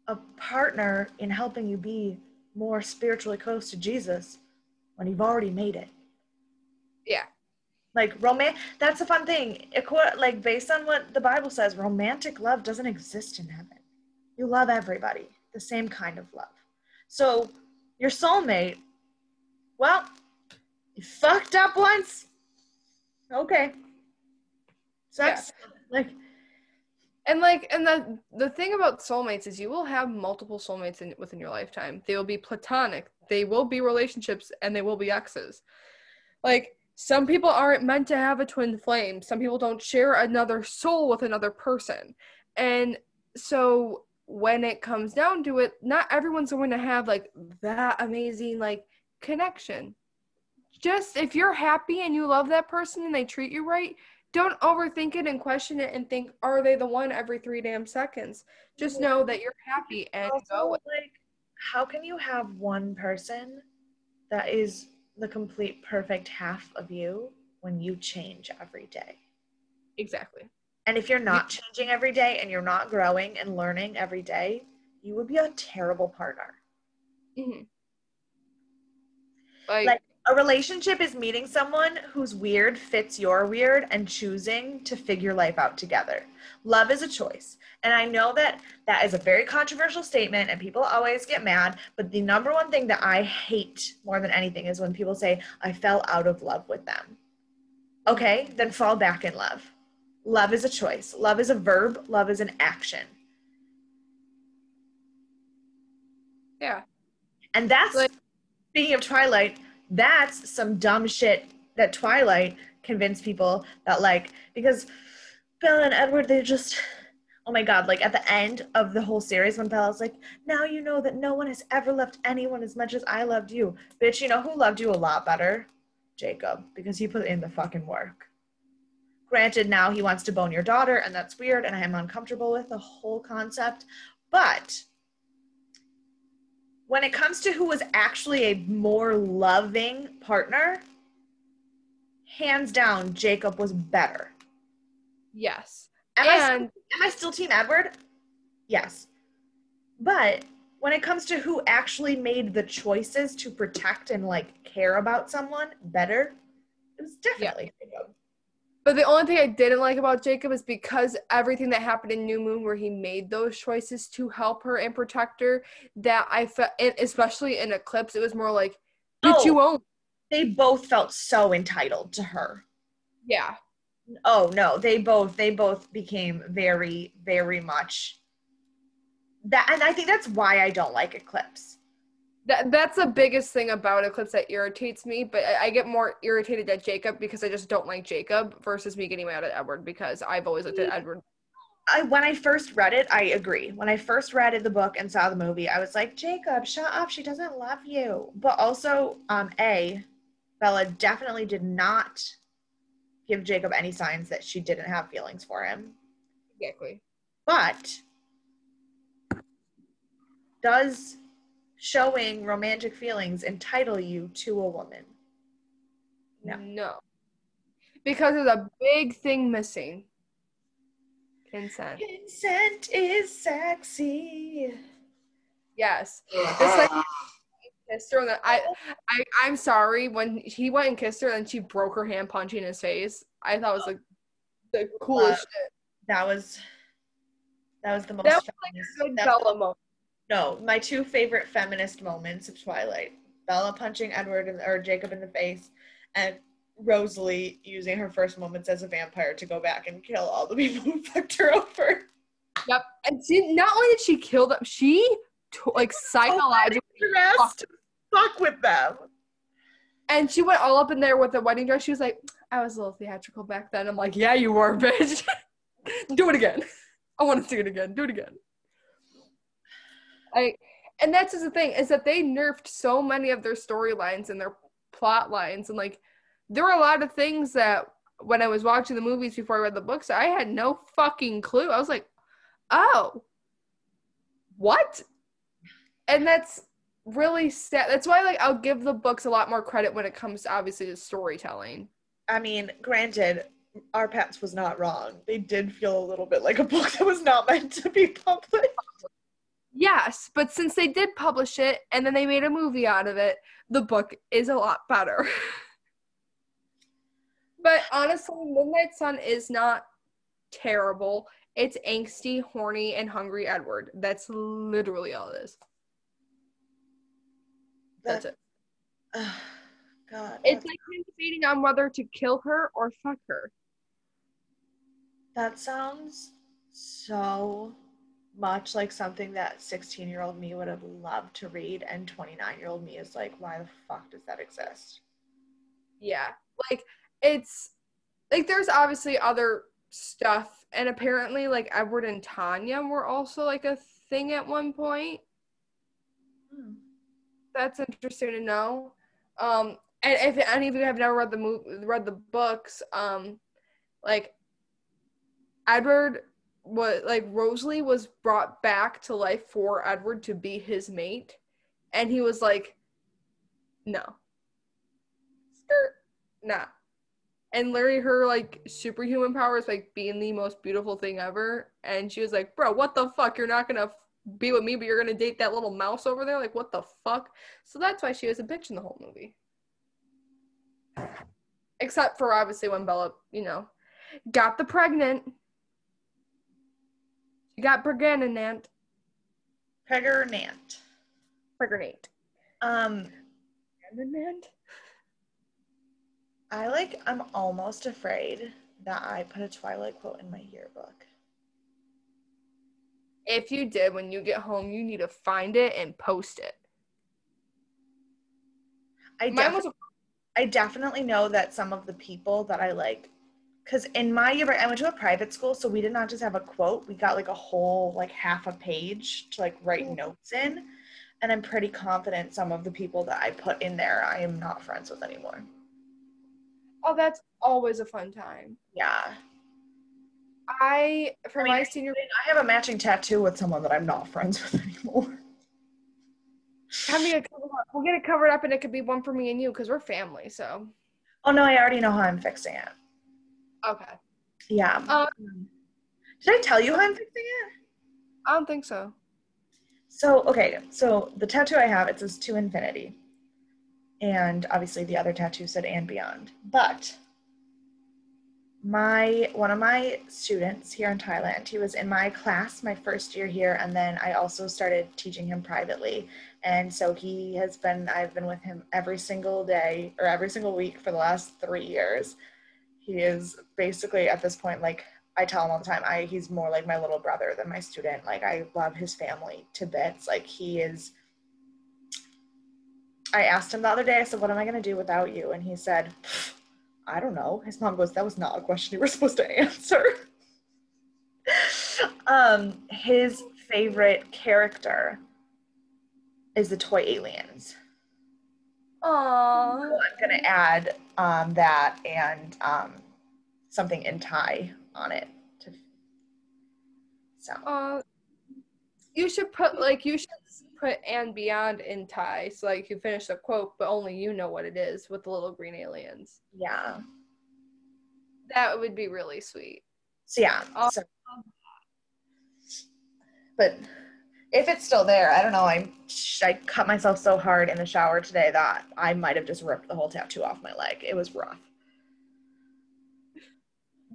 a partner in helping you be more spiritually close to Jesus when you've already made it. Yeah. Like that's a fun thing. Like based on what the Bible says, romantic love doesn't exist in heaven. You love everybody, the same kind of love. So your soulmate, well, you fucked up once. Okay. Sucks. Yeah. And the thing about soulmates is you will have multiple soulmates within your lifetime. They will be platonic, they will be relationships, and they will be exes. Like, some people aren't meant to have a twin flame. Some people don't share another soul with another person. And so when it comes down to it, not everyone's going to have like that amazing like connection. Just if you're happy and you love that person and they treat you right, don't overthink it and question it and think, are they the one every 3 damn seconds? Just know that you're happy and go Also, with like, how can you have one person that is the complete perfect half of you when you change every day? it. Exactly. And if you're not changing every day and you're not growing and learning every day, you would be a terrible partner. Mm-hmm. Like, a relationship is meeting someone whose weird fits your weird and choosing to figure life out together. Love is a choice. And I know that that is a very controversial statement and people always get mad, but the number one thing that I hate more than anything is when people say, I fell out of love with them. Okay, then fall back in love. Love is a choice. Love is a verb. Love is an action. Yeah. And that's, like, speaking of Twilight, that's some dumb shit that Twilight convinced people that, like, because Bella and Edward, they just, oh my God, like at the end of the whole series when Bella's like, now you know that no one has ever loved anyone as much as I loved you. Bitch, you know who loved you a lot better? Jacob, because he put in the fucking work. Granted, now he wants to bone your daughter, and that's weird, and I am uncomfortable with the whole concept. But when it comes to who was actually a more loving partner, hands down, Jacob was better. yes. Am I still Team Edward? Yes. But when it comes to who actually made the choices to protect and like care about someone better, it was definitely Jacob. But the only thing I didn't like about Jacob is because everything that happened in New Moon where he made those choices to help her and protect her, that I felt, especially in Eclipse, it was more like, bitch, you won't. They both felt so entitled to her. Yeah. Oh no, they both became very, very much that, and I think that's why I don't like Eclipse. That's the biggest thing about Eclipse that irritates me, but I get more irritated at Jacob because I just don't like Jacob versus me getting mad at Edward because I've always looked at Edward. When I first read it, I agree. When I first read the book and saw the movie, I was like, Jacob, shut up. She doesn't love you. But also, Bella definitely did not give Jacob any signs that she didn't have feelings for him. Exactly. But does showing romantic feelings entitle you to a woman? No. Because there's a big thing missing. Consent. Consent is sexy. Yes. Just like kissed her, and I'm sorry, when he went and kissed her and she broke her hand punching his face, I thought it was like the coolest shit. That was the most That was feminist. like a good Bella moment. No, my two favorite feminist moments of Twilight: Bella punching or Jacob in the face, and Rosalie using her first moments as a vampire to go back and kill all the people who fucked her over. Yep. And not only did she kill them, she like psychologically fuck with them. And she went all up in there with the wedding dress. She was like, I was a little theatrical back then. I'm like, yeah, you were, bitch. Do it again. I want to see it again. Do it again. And that's just the thing, is that they nerfed so many of their storylines and their plot lines. And like, there were a lot of things that when I was watching the movies before I read the books, I had no fucking clue. I was like, oh, what? And that's really sad. That's why, like, I'll give the books a lot more credit when it comes to, obviously, to storytelling. I mean, granted, Our Pets was not wrong. They did feel a little bit like a book that was not meant to be published. Yes, but since they did publish it and then they made a movie out of it, the book is a lot better. But honestly, Midnight Sun is not terrible. It's angsty, horny, and hungry Edward. That's literally all it is. That's it. God. It's like him debating on whether to kill her or fuck her. That sounds so much like something that 16-year-old me would have loved to read, and 29-year-old me is like, why the fuck does that exist? Yeah. Like, it's like there's obviously other stuff, and apparently like Edward and Tanya were also like a thing at one point. That's interesting to know. And if any of you have never read the books, like Edward was like Rosalie was brought back to life for Edward to be his mate, and he was like, no, nah. And Larry, her like superhuman powers, like being the most beautiful thing ever, and she was like, bro, what the fuck? You're not gonna be with me, but you're gonna date that little mouse over there? Like, what the fuck? So that's why she was a bitch in the whole movie. Except for obviously when Bella, got the pregnant. She got pregnant. Pregnant. I'm almost afraid that I put a Twilight quote in my yearbook. If you did, when you get home, you need to find it and post it. I definitely know that some of the people that I like, because in my yearbook, I went to a private school, so we did not just have a quote. We got like a whole, like half a page to like write notes in. And I'm pretty confident some of the people that I put in there, I am not friends with anymore. Oh, that's always a fun time. Yeah. I I have a matching tattoo with someone that I'm not friends with anymore. We'll get it covered up, and it could be one for me and you because we're family. So. Oh no, I already know how I'm fixing it. Okay. Yeah. Did I tell you how I'm fixing it? I don't think so. So the tattoo I have, it says to infinity. And obviously the other tattoo said and beyond. But one of my students here in Thailand, he was in my class my first year here, and then I also started teaching him privately. And so I've been with him every single day or every single week for the last 3 years. He is basically at this point, like I tell him all the time, he's more like my little brother than my student. Like I love his family to bits. Like I asked him the other day, I said, what am I going to do without you? And he said, I don't know. His mom goes, that was not a question you were supposed to answer. His favorite character is the toy aliens. Aww. So I'm going to add that and something in Thai on it. You should put and beyond in Thai, so like you finish the quote, but only you know what it is with the little green aliens. Yeah. That would be really sweet. So yeah. But if it's still there, I don't know. I cut myself so hard in the shower today that I might have just ripped the whole tattoo off my leg. It was rough.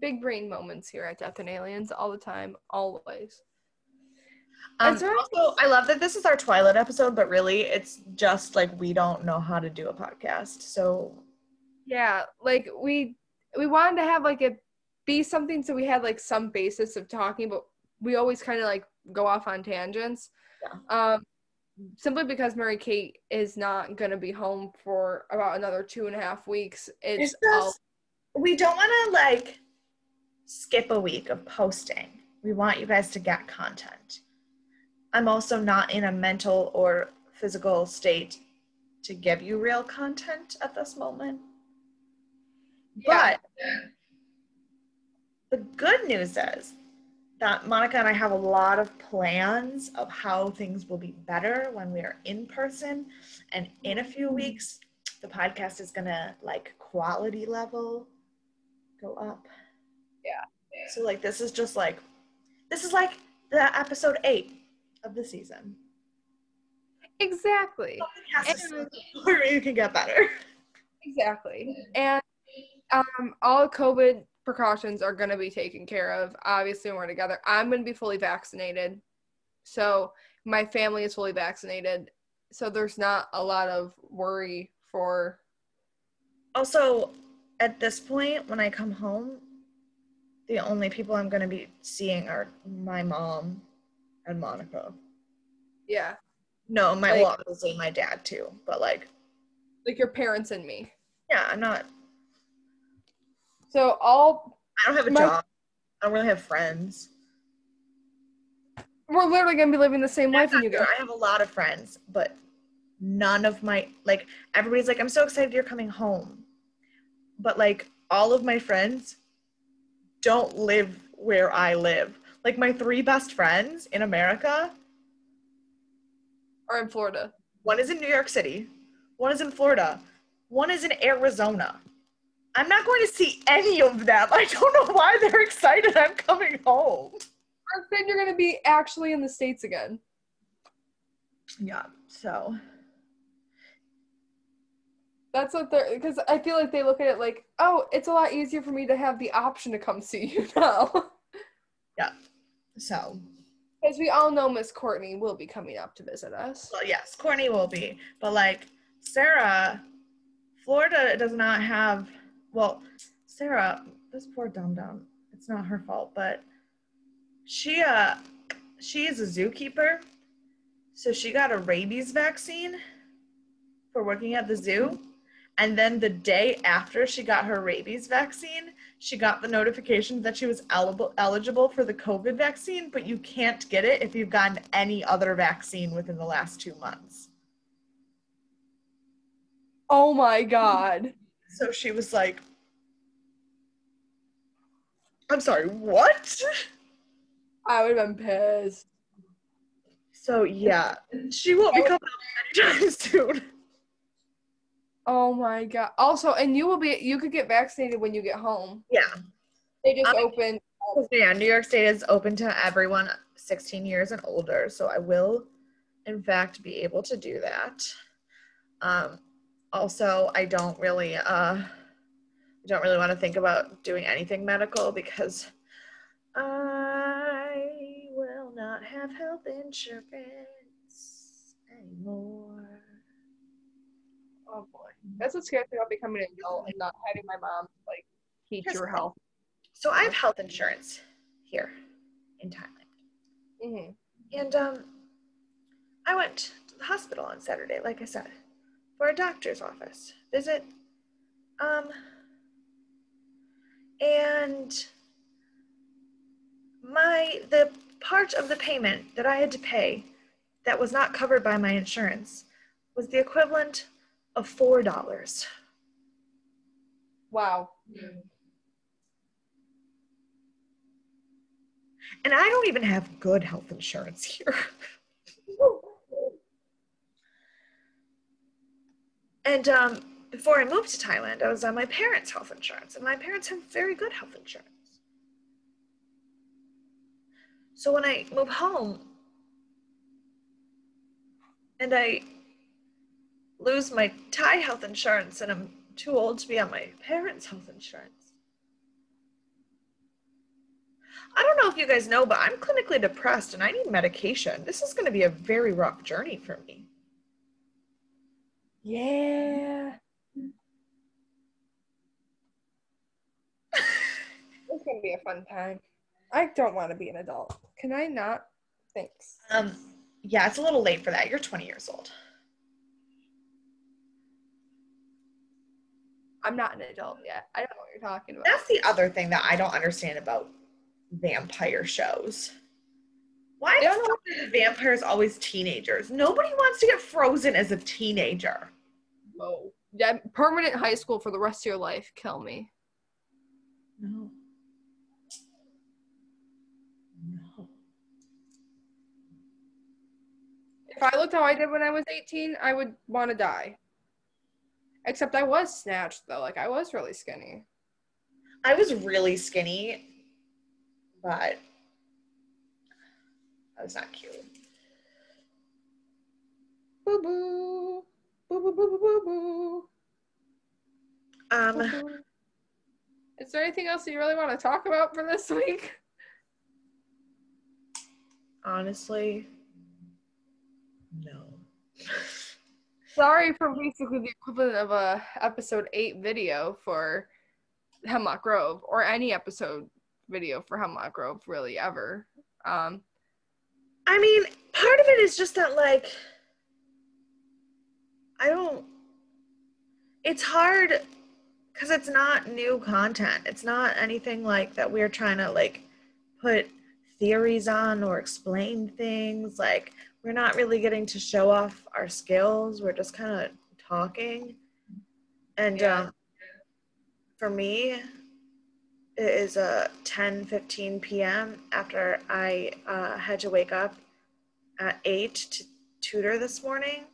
Big brain moments here at Death and Aliens all the time, always. Also, I love that this is our Twilight episode, but really it's just like we don't know how to do a podcast. So yeah, like we wanted to have like it be something so we had like some basis of talking, but we always kind of like go off on tangents. Yeah. Simply because Mary Kate is not gonna be home for about another 2.5 weeks. We don't want to like skip a week of posting. We want you guys to get content. I'm also not in a mental or physical state to give you real content at this moment. Yeah. But the good news is that Monica and I have a lot of plans of how things will be better when we are in person. And in a few weeks, the podcast is going to like quality level go up. Yeah. So like this is like the episode 8 of the season. Exactly. Where you can get better. Exactly. And all COVID precautions are going to be taken care of. Obviously, when we're together. I'm going to be fully vaccinated. So my family is fully vaccinated. So there's not a lot of worry for. Also, at this point, when I come home, the only people I'm going to be seeing are my mom and Monica. Yeah. No, obviously my dad too, but like your parents and me. Yeah, I'm not. So I don't have a job. I don't really have friends. We're literally going to be living the same life when you go. I have a lot of friends, but none of my, like, everybody's like, I'm so excited you're coming home. But, like, all of my friends don't live where I live. Like, my 3 best friends in America Or in Florida. One is in New York City. One is in Florida. One is in Arizona. I'm not going to see any of them. I don't know why they're excited I'm coming home. Or then you're going to be actually in the States again. Yeah, so. That's what they're, because I feel like they look at it like, oh, it's a lot easier for me to have the option to come see you now. Yeah, so. Because we all know Miss Courtney will be coming up to visit us. Well, yes, Courtney will be. But, like, Sarah, Florida does not have, well, Sarah, this poor dum-dum, it's not her fault, but she is a zookeeper, so she got a rabies vaccine for working at the zoo. And then the day after she got her rabies vaccine, she got the notification that she was eligible for the COVID vaccine, but you can't get it if you've gotten any other vaccine within the last 2 months. Oh my God. So she was like, I'm sorry, what? I would have been pissed. So yeah, she won't be coming up anytime soon. Oh my God. Also, and you could get vaccinated when you get home. Yeah. They just opened. Yeah, New York State is open to everyone 16 years and older, so I will, in fact, be able to do that. Also, I don't really want to think about doing anything medical because I will not have health insurance anymore. Oh boy. That's what scares me about becoming an adult and not having my mom, like, teach your health. So I have health insurance here in Thailand. Mm-hmm. And I went to the hospital on Saturday, like I said, for a doctor's office visit. And the part of the payment that I had to pay that was not covered by my insurance was the equivalent of $4. Wow. And I don't even have good health insurance here. And before I moved to Thailand, I was on my parents' health insurance, and my parents have very good health insurance. So when I move home and I lose my Thai health insurance and I'm too old to be on my parents' health insurance, I don't know if you guys know, but I'm clinically depressed and I need medication. This is going to be a very rough journey for me. Yeah. It's going to be a fun time. I don't want to be an adult. Can I not? Thanks. Yeah, it's a little late for that. You're 20 years old. I'm not an adult yet. I don't know what you're talking about. That's the other thing that I don't understand about vampire shows. Why the fuck are the vampires always teenagers? Nobody wants to get frozen as a teenager. Oh. Yeah, permanent high school for the rest of your life. Kill me. No. If I looked how I did when I was 18, I would want to die. Except I was snatched, though. Like, I was really skinny. I was really skinny, but I was not cute. Boo boo. Boo boo boo boo boo boo. Is there anything else that you really want to talk about for this week? Honestly, no. Sorry for basically the equivalent of a episode 8 video for Hemlock Grove, or any episode video for Hemlock Grove, really, ever. I mean, part of it is just that, like, it's hard because it's not new content. It's not anything like that we're trying to, like, put theories on or explain things. Like, we're not really getting to show off our skills. We're just kind of talking. And for me, it is 10:15 p.m. after I had to wake up at 8 to tutor this morning.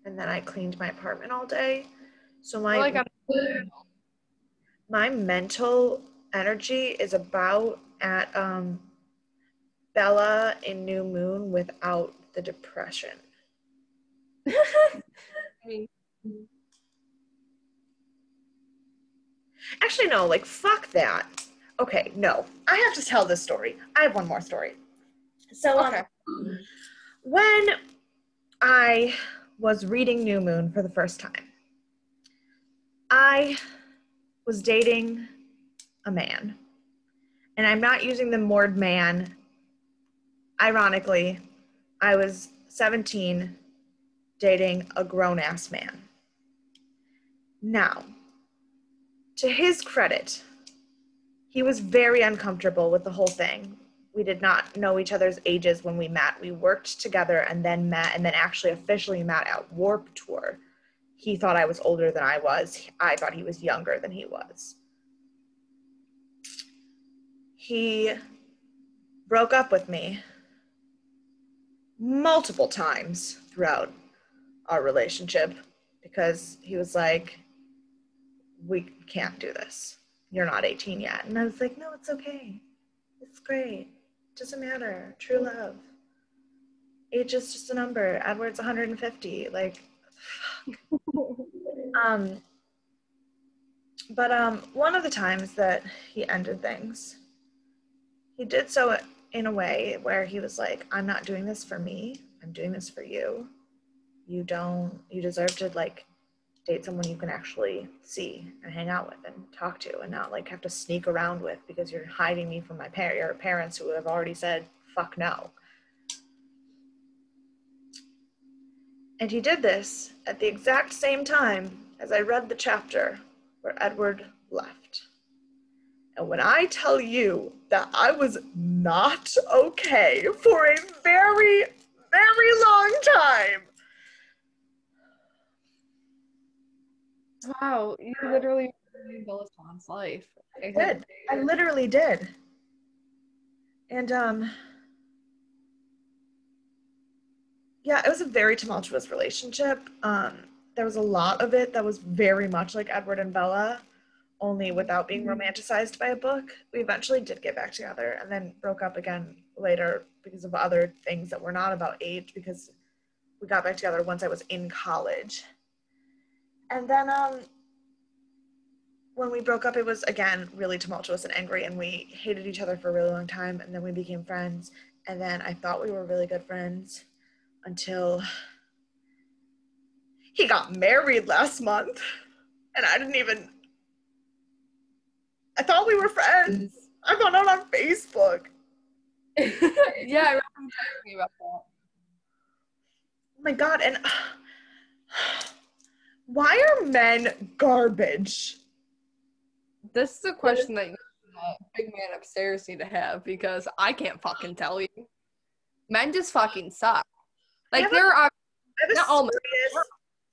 And then I cleaned my apartment all day. So my mental energy is about at Bella in New Moon without the depression. Actually, no, like, fuck that. Okay, no. I have to tell this story. I have one more story. So, when I was reading New Moon for the first time, I was dating a man. And I'm not using the word man. Ironically, I was 17 dating a grown-ass man. Now, to his credit, he was very uncomfortable with the whole thing. We did not know each other's ages when we met. We worked together and then met, and then actually officially met at Warp Tour. He thought I was older than I was. I thought he was younger than he was. He broke up with me multiple times throughout our relationship because he was like, we can't do this. You're not 18 yet. And I was like, no, it's okay. It's great. It doesn't matter. True love. Age is just a number. Edward's 150. Like, but one of the times that he ended things, he did so in a way where he was like, I'm not doing this for me. I'm doing this for you. You deserve to, like, date someone you can actually see and hang out with and talk to and not, like, have to sneak around with because you're hiding me from your parents who have already said, fuck no. And he did this at the exact same time as I read the chapter where Edward left. And when I tell you that I was not okay for a very, very long time. Wow, you literally ruined Bella Swan's life. I did. I literally did. And yeah, it was a very tumultuous relationship. There was a lot of it that was very much like Edward and Bella, only without being romanticized by a book. We eventually did get back together and then broke up again later because of other things that were not about age, because we got back together once I was in college. And then when we broke up, it was, again, really tumultuous and angry, and we hated each other for a really long time, and then we became friends, and then I thought we were really good friends until he got married last month, and I thought we were friends. I found out on Facebook. Yeah, I remember talking about that. Oh my God, and why are men garbage? This is a question that big man upstairs need to have, because I can't fucking tell you. Men just fucking suck. Like, there are not all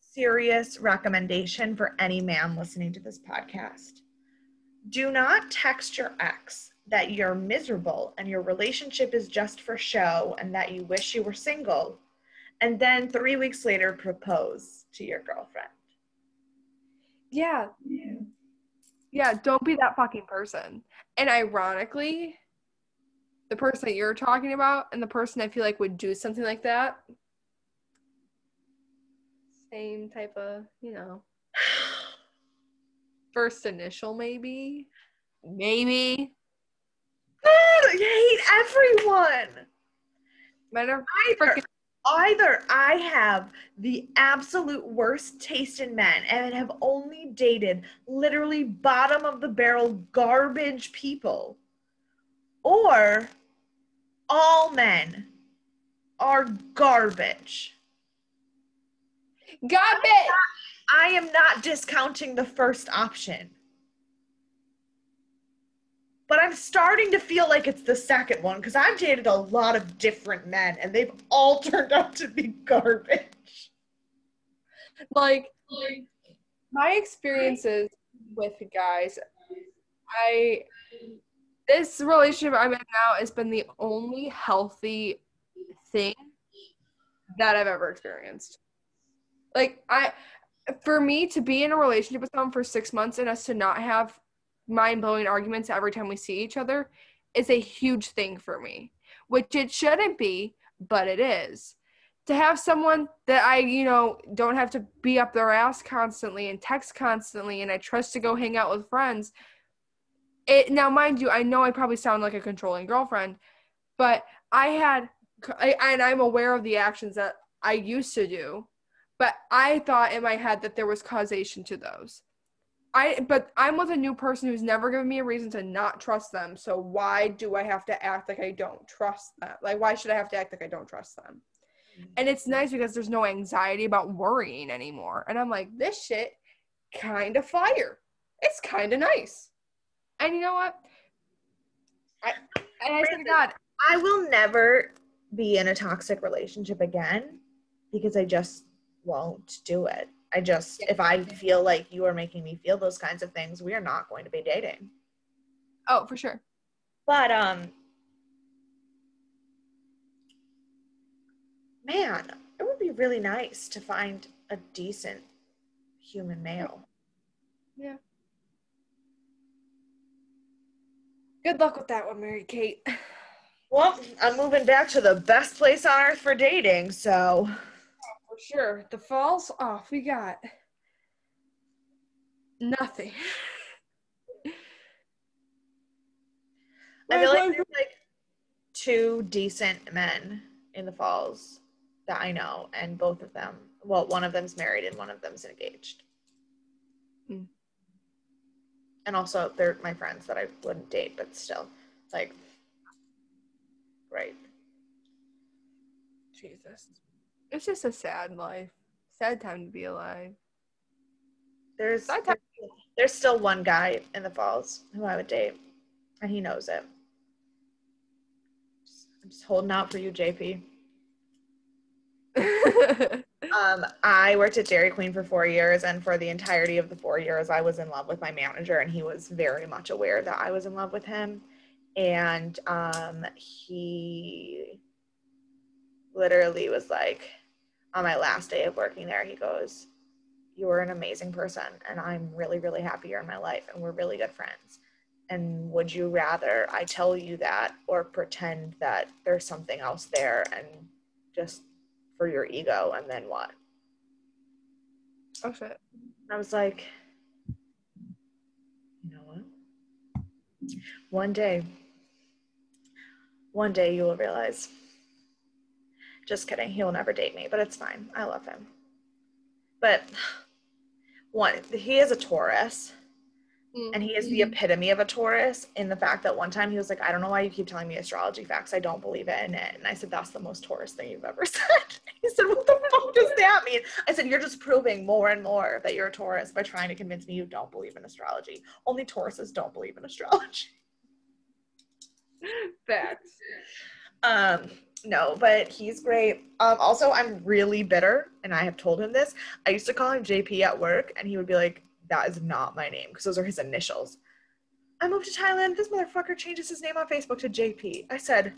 serious recommendation for any man listening to this podcast. Do not text your ex that you're miserable and your relationship is just for show and that you wish you were single, and then 3 weeks later propose to your girlfriend. Yeah, don't be that fucking person. And ironically, the person that you're talking about and the person I feel like would do something like that, same type of, first initial maybe. I hate everyone. Either I have the absolute worst taste in men and have only dated literally bottom of the barrel garbage people, or all men are garbage. I am not discounting the first option. But I'm starting to feel like it's the second one because I've dated a lot of different men and they've all turned out to be garbage. Like my experiences with guys, this relationship I'm in now has been the only healthy thing that I've ever experienced. Like for me to be in a relationship with someone for 6 months and us to not have mind-blowing arguments every time we see each other is a huge thing for me, which it shouldn't be, but it is. To have someone that I, don't have to be up their ass constantly and text constantly and I trust to go hang out with friends. Now, mind you, I know I probably sound like a controlling girlfriend, but and I'm aware of the actions that I used to do, but I thought in my head that there was causation to those. But I'm with a new person who's never given me a reason to not trust them. So why do I have to act like I don't trust them? Like, why should I have to act like I don't trust them? And it's nice because there's no anxiety about worrying anymore. And I'm like, this shit kind of fire. It's kind of nice. And you know what? I swear to God, I will never be in a toxic relationship again because I just won't do it. If I feel like you are making me feel those kinds of things, we are not going to be dating. Oh, for sure. But, man, it would be really nice to find a decent human male. Yeah. Good luck with that one, Mary Kate. Well, I'm moving back to the best place on earth for dating, so. For sure. The falls off, we got nothing. I feel like there's like 2 decent men in the falls that I know, and both of them, well, one of them's married and one of them's engaged. And also they're my friends that I wouldn't date, but still, it's like, great. Jesus. It's just a sad life. Sad time to be alive. There's still one guy in the falls who I would date, and he knows it. I'm just holding out for you, JP. I worked at Dairy Queen for 4 years, and for the entirety of the 4 years, I was in love with my manager, and he was very much aware that I was in love with him. And he literally was like, on my last day of working there, he goes, "You are an amazing person, and I'm really, really happy you're in my life, and we're really good friends. And would you rather I tell you that or pretend that there's something else there and just for your ego, and then what?" Oh, shit. I was like, you know what? One day you will realize. Just kidding. He will never date me, but it's fine. I love him. But one, he is a Taurus. And he is the epitome of a Taurus in the fact that one time he was like, "I don't know why you keep telling me astrology facts. I don't believe in it." And I said, "That's the most Taurus thing you've ever said." He said, "What the fuck does that mean?" I said, "You're just proving more and more that you're a Taurus by trying to convince me you don't believe in astrology. Only Tauruses don't believe in astrology." Facts. No, but he's great. Also, I'm really bitter, and I have told him this. I used to call him JP at work, and he would be like, "That is not my name," because those are his initials. "I moved to Thailand. This motherfucker changes his name on Facebook to JP. I said,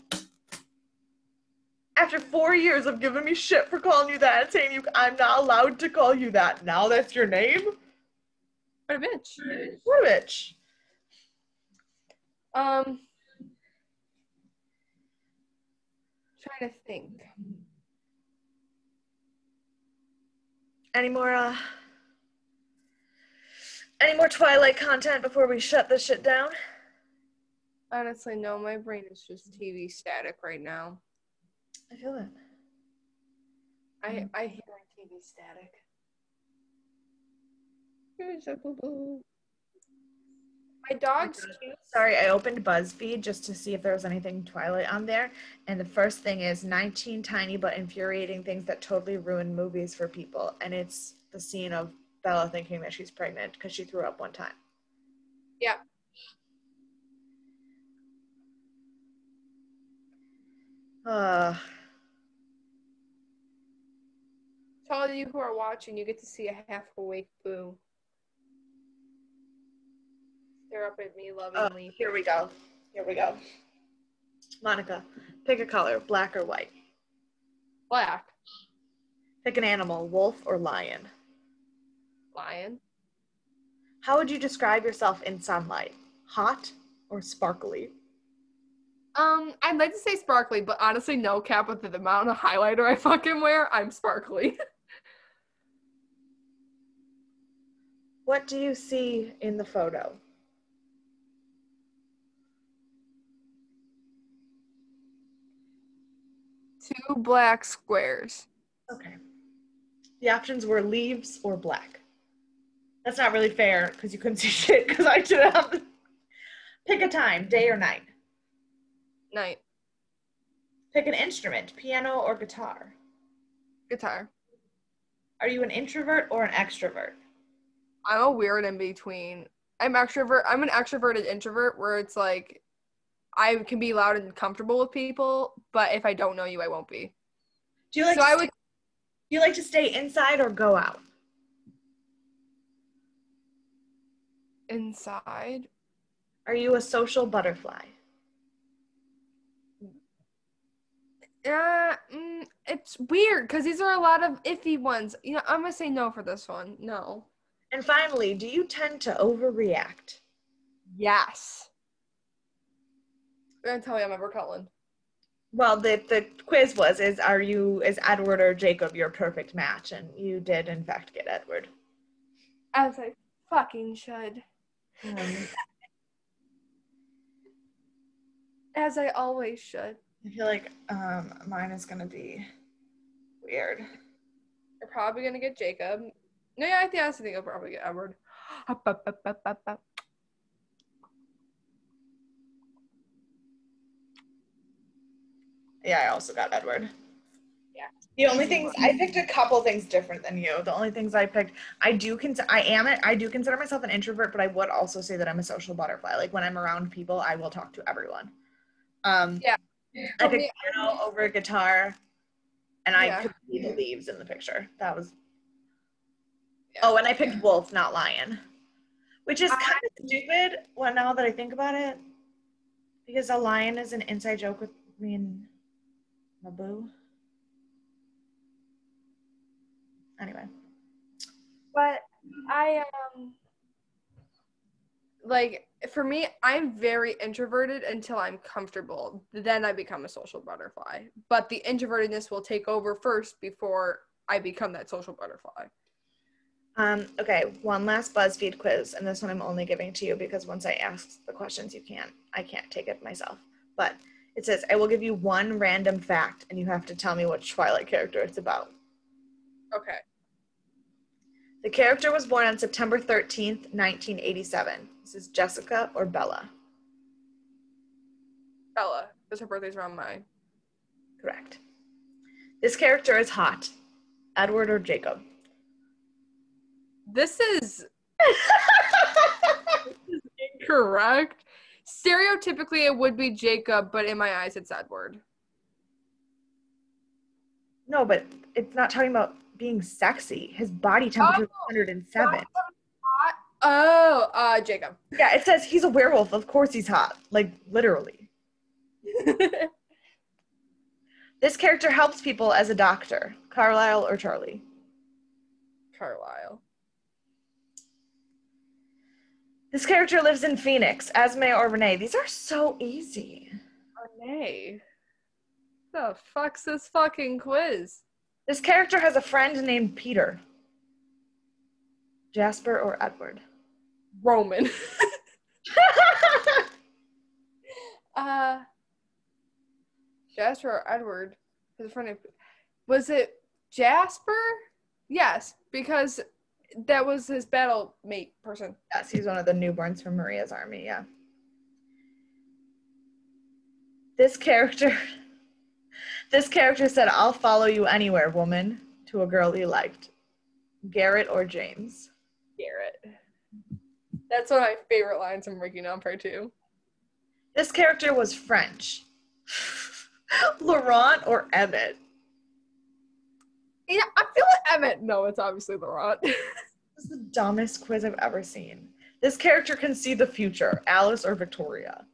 "After 4 years of giving me shit for calling you that and saying I'm not allowed to call you that. Now that's your name? What a bitch. What a bitch." Trying to think. Any more Twilight content before we shut this shit down? Honestly, no. My brain is just TV static right now. I feel it. I hear TV static. My dog's cute. Sorry, I opened BuzzFeed just to see if there was anything Twilight on there. And the first thing is 19 tiny but infuriating things that totally ruin movies for people. And it's the scene of Bella thinking that she's pregnant because she threw up one time. Yeah. Uh, To all of you who are watching, you get to see a half-awake Boo stare up at me lovingly. Here we go. Here we go. Monica, pick a color, black or white. Black. Pick an animal, wolf or lion. Lion. How would you describe yourself in sunlight? Hot or sparkly? I'd like to say sparkly, but honestly, no cap with the amount of highlighter I fucking wear, I'm sparkly. What do you see in the photo? Two black squares. Okay. The options were leaves or black. That's not really fair because you couldn't see shit because I did have. Pick a time, day or night. Night. Pick an instrument, piano or guitar. Guitar. Are you an introvert or an extrovert? I'm a weird in between. I'm an extroverted introvert where it's like I can be loud and comfortable with people, but if I don't know you, I won't be. Do you like to stay inside or go out? Inside. Are you a social butterfly? It's weird because these are a lot of iffy ones. You know, I'm gonna say no for this one. No. And finally, do you tend to overreact? Yes. You're gonna tell me I'm Ever Cullen. Well, the quiz was, is Edward or Jacob your perfect match? And you did, in fact, get Edward. As I fucking should. As I always should. I feel like mine is going to be weird. You're probably going to get Jacob. No, yeah, I honestly think I'll probably get Edward. Yeah, I also got Edward. Yeah. The only things I picked a couple things different than you. The only things I picked, I do consider myself an introvert, but I would also say that I'm a social butterfly. Like when I'm around people, I will talk to everyone. Yeah. I picked piano over guitar, and I Yeah. could see the leaves in the picture. That was. Yeah. Oh, and I picked wolf, not lion, which is kind of stupid. Well, now that I think about it, because a lion is an inside joke with me and Mabu. Anyway. But I like for me, I'm very introverted until I'm comfortable. Then I become a social butterfly. But the introvertedness will take over first before I become that social butterfly. Okay, one last BuzzFeed quiz, and this one I'm only giving to you because once I ask the questions, I can't take it myself. But it says, I will give you one random fact, and you have to tell me which Twilight character it's about. Okay. The character was born on September 13th, 1987. This is Jessica or Bella? Bella, because her birthday's around mine. Correct. This character is hot. Edward or Jacob? This is incorrect. Stereotypically, it would be Jacob, but in my eyes, it's Edward. No, but it's not talking about being sexy. His body temperature is 107. Jacob. Yeah, it says he's a werewolf. Of course he's hot. Like, literally. This character helps people as a doctor. Carlisle or Charlie? Carlisle. This character lives in Phoenix. Esme or Renee? These are so easy. Renee? The fuck's this fucking quiz? This character has a friend named Peter. Jasper or Edward? Roman. Jasper or Edward? His friend. Was it Jasper? Yes, because that was his battle mate person. Yes, he's one of the newborns from Maria's army, yeah. This character said, I'll follow you anywhere, woman, to a girl he liked. Garrett or James? Garrett. That's one of my favorite lines from Ricky Number 2. This character was French. Laurent or Emmett? Yeah, I feel like Emmett. No, it's obviously Laurent. This is the dumbest quiz I've ever seen. This character can see the future. Alice or Victoria?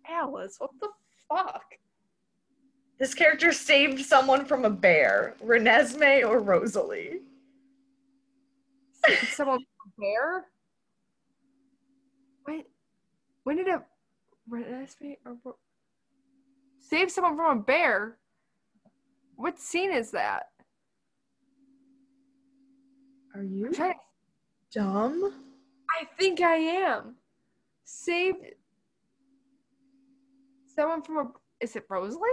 Alice, what the fuck? This character saved someone from a bear. Renesmee or Rosalie? Saved someone from a bear? Wait, when did it? Renesmee or save someone from a bear? What scene is that? Are you dumb? I think I am. Saved someone from a. Is it Rosalie?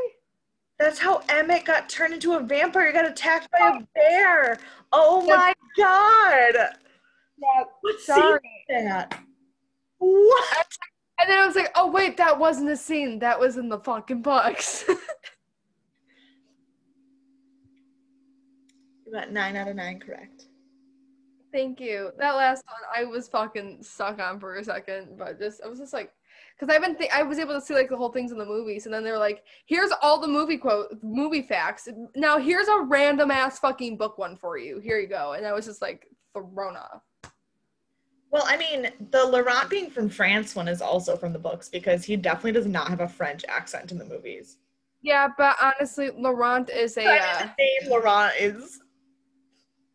That's how Emmett got turned into a vampire. He got attacked by a bear. Oh my god. Yeah, What sorry. scene is that? What? And then I was like, oh wait, that wasn't a scene. That was in the fucking books. You got 9 out of 9 correct. Thank you. That last one I was fucking stuck on for a second, but I was just like, because I was able to see like the whole things in the movies, and then they're like, here's all the movie facts. Now here's a random ass fucking book one for you. Here you go. And I was just like thrown off. Well, I mean, the Laurent being from France one is also from the books because he definitely does not have a French accent in the movies. Yeah, but honestly, Laurent is The name Laurent is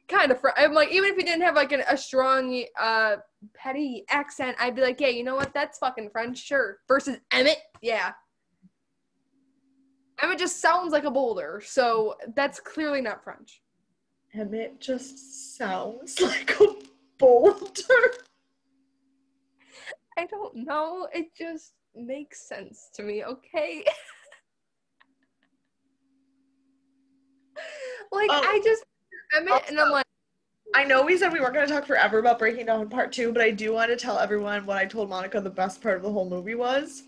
kind of I'm like, even if he didn't have like a strong petty accent, I'd be like, yeah, you know what, that's fucking French, sure. Versus Emmett, yeah, Emmett just sounds like a boulder, so that's clearly not French. Emmett just sounds like a boulder. I don't know, it just makes sense to me, okay? Like, I just Emmett, also, and I'm like, I know we said we weren't going to talk forever about Breaking Down Part 2, but I do want to tell everyone what I told Monica the best part of the whole movie was.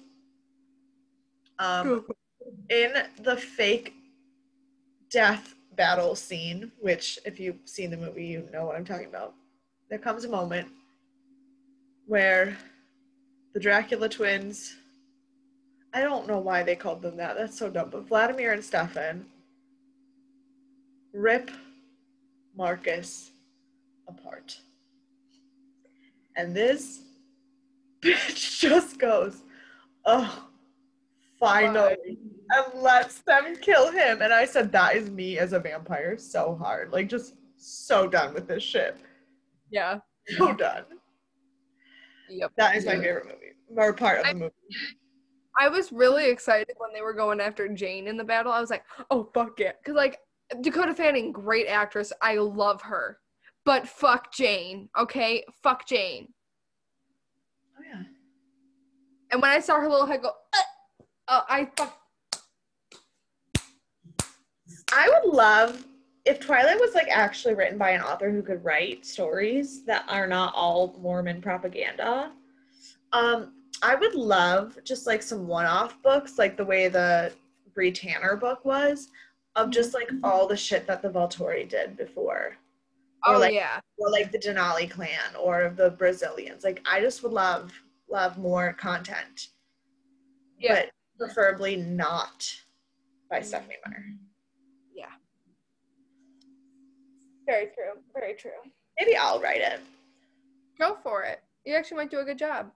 In the fake death battle scene, which if you've seen the movie, you know what I'm talking about. There comes a moment where the Dracula twins, I don't know why they called them that. That's so dumb. But Vladimir and Stefan rip Marcus apart. And this bitch just goes, oh, finally. And lets them kill him. And I said, that is me as a vampire so hard. Like, just so done with this shit. Yeah. So done. Yep. That is my favorite movie. Or part of the movie. I was really excited when they were going after Jane in the battle. I was like, oh, fuck it. Because, like, Dakota Fanning, great actress. I love her. But fuck Jane, okay? Fuck Jane. Oh, yeah. And when I saw her little head go, I would love if Twilight was like actually written by an author who could write stories that are not all Mormon propaganda. I would love just like some one-off books, like the way the Bree Tanner book was, of just like all the shit that the Volturi did before. Or like the Denali clan or the Brazilians. Like I just would love more content. Yeah. But preferably not by Stephanie Meyer. Yeah. Very true. Very true. Maybe I'll write it. Go for it. You actually might do a good job.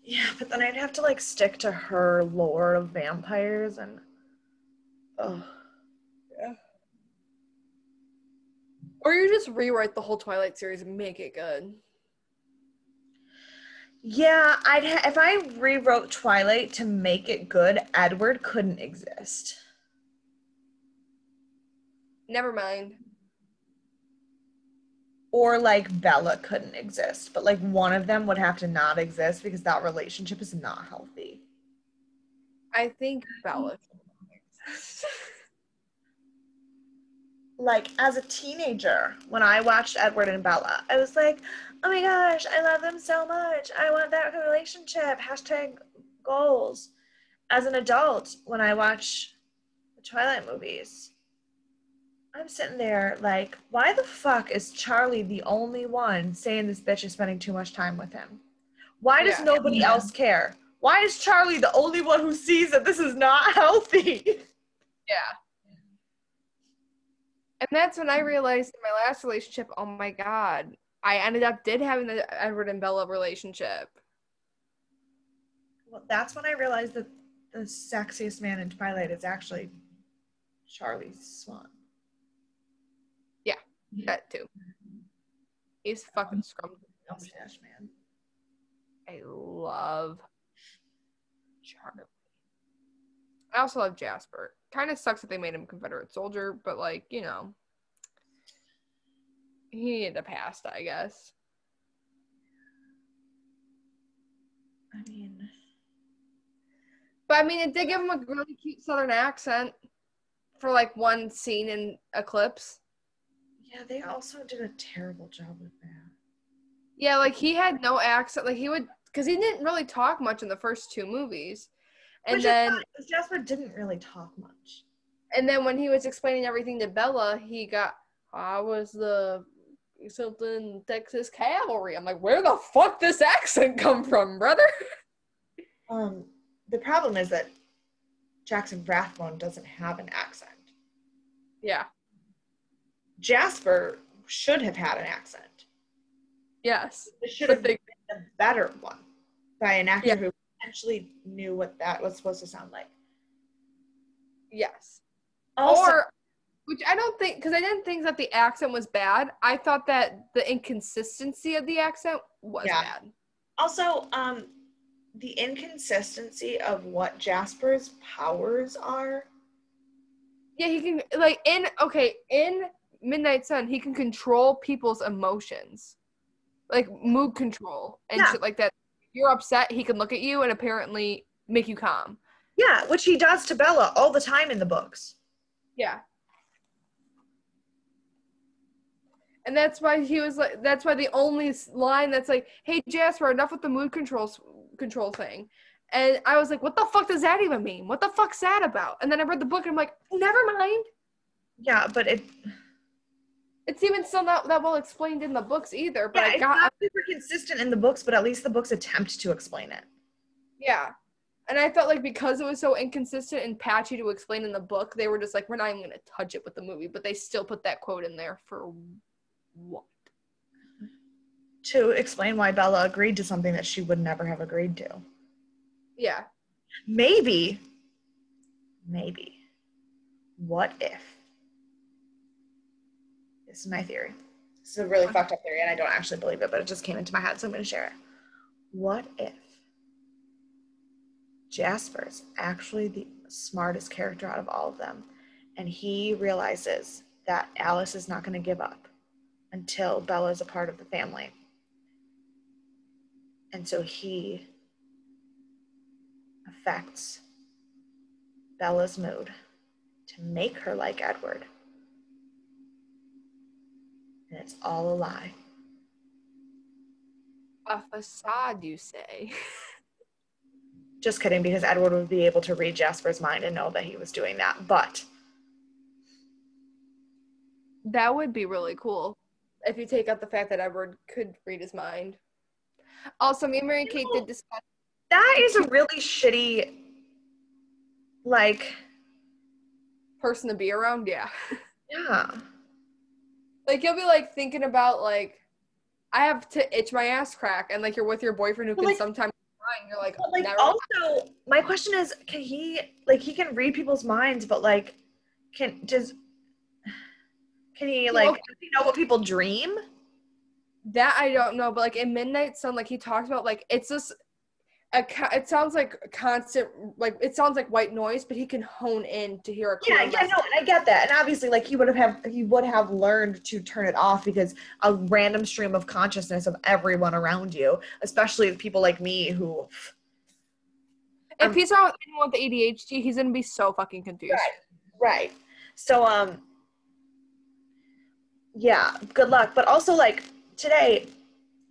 Yeah, but then I'd have to like stick to her lore of vampires and yeah. Or you just rewrite the whole Twilight series and make it good. Yeah, if I rewrote Twilight to make it good, Edward couldn't exist. Never mind. Or like Bella couldn't exist, but like one of them would have to not exist because that relationship is not healthy. I think Bella couldn't exist. Like as a teenager, when I watched Edward and Bella, I was like, oh my gosh, I love them so much. I want that relationship. # goals. As an adult, when I watch the Twilight movies, I'm sitting there like, why the fuck is Charlie the only one saying this bitch is spending too much time with him? Why does nobody else care? Why is Charlie the only one who sees that this is not healthy? Yeah. And that's when I realized in my last relationship, oh my God, I ended up having the Edward and Bella relationship. Well, that's when I realized that the sexiest man in Twilight is actually Charlie Swan. Yeah, that too. He's fucking scrumptious. Mustache man. I love Charlie. I also love Jasper. Kind of sucks that they made him Confederate soldier, but like, you know, he needed a past, I guess. I mean, but I mean, it did give him a really cute Southern accent for like one scene in Eclipse. yeah, they also did a terrible job with that. Yeah, like he had no accent. Like he would, because he didn't really talk much in the first two movies. And then Jasper didn't really talk much. And then when he was explaining everything to Bella, he got, I was the something Texas cavalry. I'm like, where the fuck this accent come from, brother? The problem is that Jackson Rathbone doesn't have an accent. Yeah. Jasper should have had an accent. Yes. It should have been a better one by an actor who actually knew what that was supposed to sound like. Yes. Also, which I don't think, because I didn't think that the accent was bad. I thought that the inconsistency of the accent was bad. Also, the inconsistency of what Jasper's powers are. Yeah, he can, like, in Midnight Sun, he can control people's emotions. Like, mood control and shit like that. If you're upset, he can look at you and apparently make you calm. Yeah, which he does to Bella all the time in the books. Yeah. And that's why he was like, that's why the only line that's like, hey, Jasper, enough with the mood control thing. And I was like, what the fuck does that even mean? What the fuck's that about? And then I read the book and I'm like, never mind. Yeah, but it's even still not that well explained in the books either. But it's not super consistent in the books, but at least the books attempt to explain it. Yeah. And I felt like because it was so inconsistent and patchy to explain in the book, they were just like, we're not even going to touch it with the movie. But they still put that quote in there for what? To explain why Bella agreed to something that she would never have agreed to. Yeah. Maybe, what if? This is my theory. This is a really fucked up theory, and I don't actually believe it, but it just came into my head, so I'm going to share it. What if Jasper's actually the smartest character out of all of them, and he realizes that Alice is not going to give up until Bella is a part of the family. And so he affects Bella's mood to make her like Edward. And it's all a lie. A facade, you say? Just kidding, because Edward would be able to read Jasper's mind and know that he was doing that, but that would be really cool if you take out the fact that Edward could read his mind. Also, me and Mary Kate did discuss. That is a really shitty, like, person to be around. Yeah. Yeah. Like, you'll be like thinking about like, I have to itch my ass crack, and like you're with your boyfriend who can sometimes cry, you're like, never also mind. My question is, can he can read people's minds, but like, can he does he know what people dream? That I don't know, but like in Midnight Sun, like he talks about like it's just it sounds like constant, like it sounds like white noise, but he can hone in to hear a clear message. And I get that, and obviously like he would have learned to turn it off, because a random stream of consciousness of everyone around you, especially people like me who, if he's not with anyone with ADHD, he's gonna be so fucking confused. Right. So yeah, good luck. But also, like, today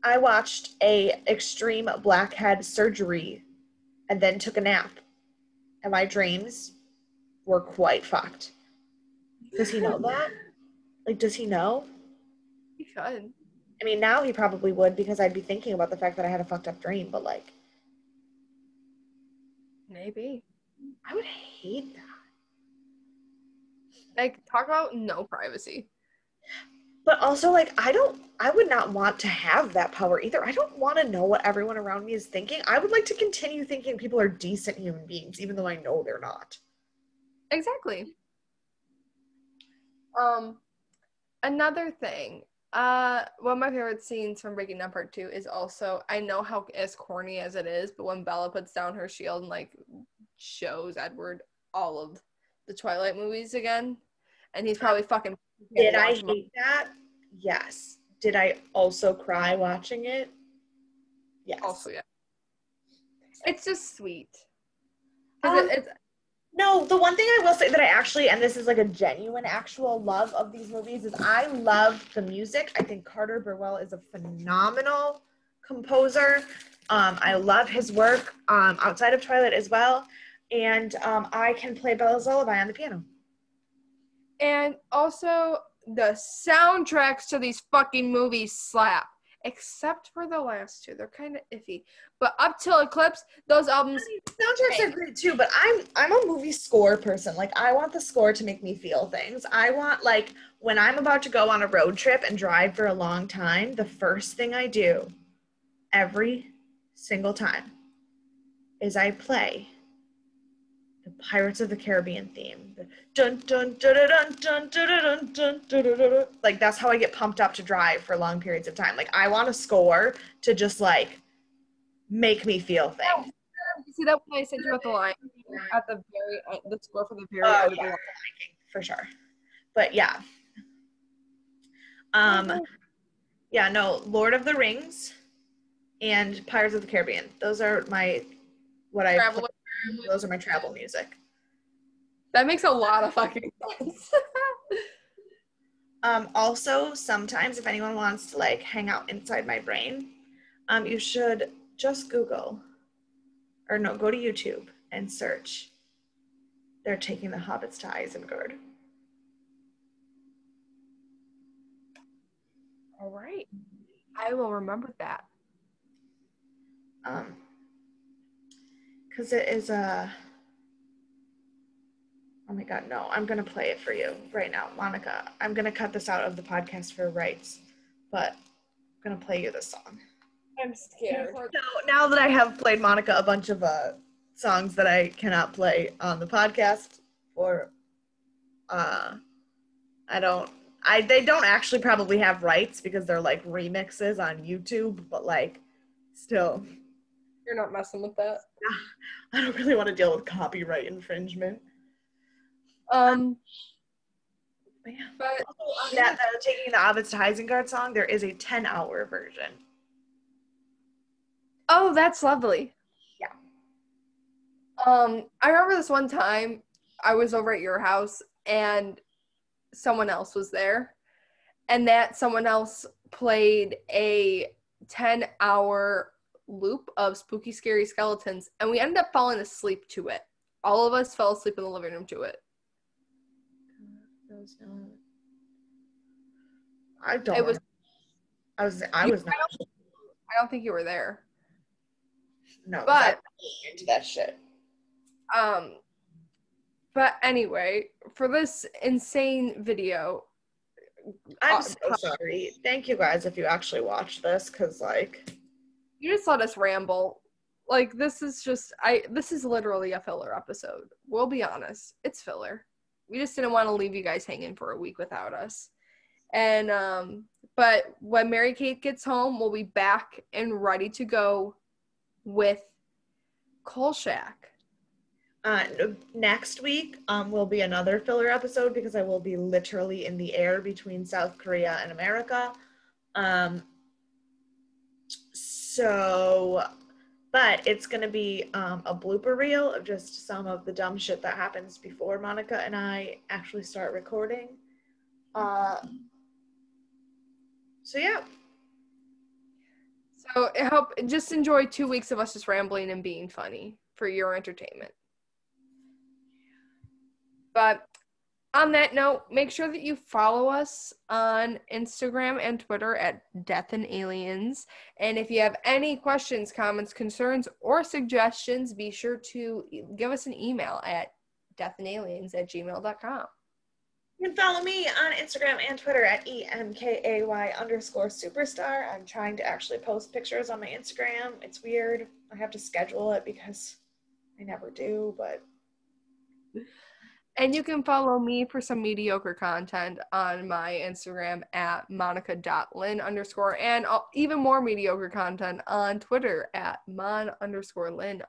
I watched a extreme blackhead surgery and then took a nap, and my dreams were quite fucked. Does he know that? Like, does he know? He should. I mean, now he probably would, because I'd be thinking about the fact that I had a fucked up dream, but like, Maybe. I would hate that. Like, talk about no privacy. But also, like, I would not want to have that power either. I don't want to know what everyone around me is thinking. I would like to continue thinking people are decent human beings, even though I know they're not. Exactly. Another thing, one of my favorite scenes from Breaking Down Part 2 is also, I know how as corny as it is, but when Bella puts down her shield and like shows Edward all of the Twilight movies again, and he's probably fucking. Did I hate that? Yes. Did I also cry watching it? Yes. Also, yeah. It's just sweet. It's no, the one thing I will say that I actually, and this is like a genuine actual love of these movies, is I love the music. I think Carter Burwell is a phenomenal composer. I love his work outside of Twilight as well. And I can play Bella's Lullaby on the piano. And also, the soundtracks to these fucking movies slap. Except for the last two. They're kind of iffy. But up till Eclipse, those albums... Soundtracks are great too, but I'm a movie score person. Like, I want the score to make me feel things. I want, like, when I'm about to go on a road trip and drive for a long time, the first thing I do every single time is I play the Pirates of the Caribbean theme. The dun dun dun dun dun dun dun dun dun dun dun. Like, that's how I get pumped up to drive for long periods of time. Like, I want a score to just like make me feel things. You see that when I sent you at the line at the very end, the score for the very end of the line. For sure. But yeah. Yeah, no, Lord of the Rings and Pirates of the Caribbean. Those are my those are my travel music. That makes a lot of fucking sense. Also, sometimes if anyone wants to like hang out inside my brain, you should just Google or no, go to YouTube and search "They're Taking the Hobbits to Isengard." All right. I will remember that. Because it is a... Oh my God, no, I'm going to play it for you right now. Monica, I'm going to cut this out of the podcast for rights, but I'm going to play you this song. I'm scared. Now that I have played Monica a bunch of songs that I cannot play on the podcast, or they don't actually probably have rights because they're like remixes on YouTube, but like still. You're not messing with that. I don't really want to deal with copyright infringement. But that Taking the Hobbits to Isengard song, there is a 10-hour version. Oh, that's lovely. Yeah. I remember this one time I was over at your house and someone else was there, and that someone else played a 10-hour loop of Spooky Scary Skeletons, and we ended up falling asleep to it. All of us fell asleep in the living room to it. I don't. I was not. I don't think you were there. No, but into that shit. But anyway, for this insane video, I'm so sorry. Thank you guys if you actually watched this, because like you just let us ramble. Like, this is literally a filler episode. We'll be honest, it's filler. We just didn't want to leave you guys hanging for a week without us. And but when Mary Kate gets home, we'll be back and ready to go with Kolchak. Next week will be another filler episode because I will be literally in the air between South Korea and America. But it's going to be a blooper reel of just some of the dumb shit that happens before Monica and I actually start recording. So yeah. So I hope just enjoy 2 weeks of us just rambling and being funny for your entertainment. But On that note, make sure that you follow us on Instagram and Twitter at Death and Aliens. And if you have any questions, comments, concerns, or suggestions, be sure to give us an email at deathandaliens@gmail.com. You can follow me on Instagram and Twitter at EMKAY_superstar. I'm trying to actually post pictures on my Instagram. It's weird. I have to schedule it because I never do, but... And you can follow me for some mediocre content on my Instagram at monica.lin_, and even more mediocre content on Twitter at mon_lin_.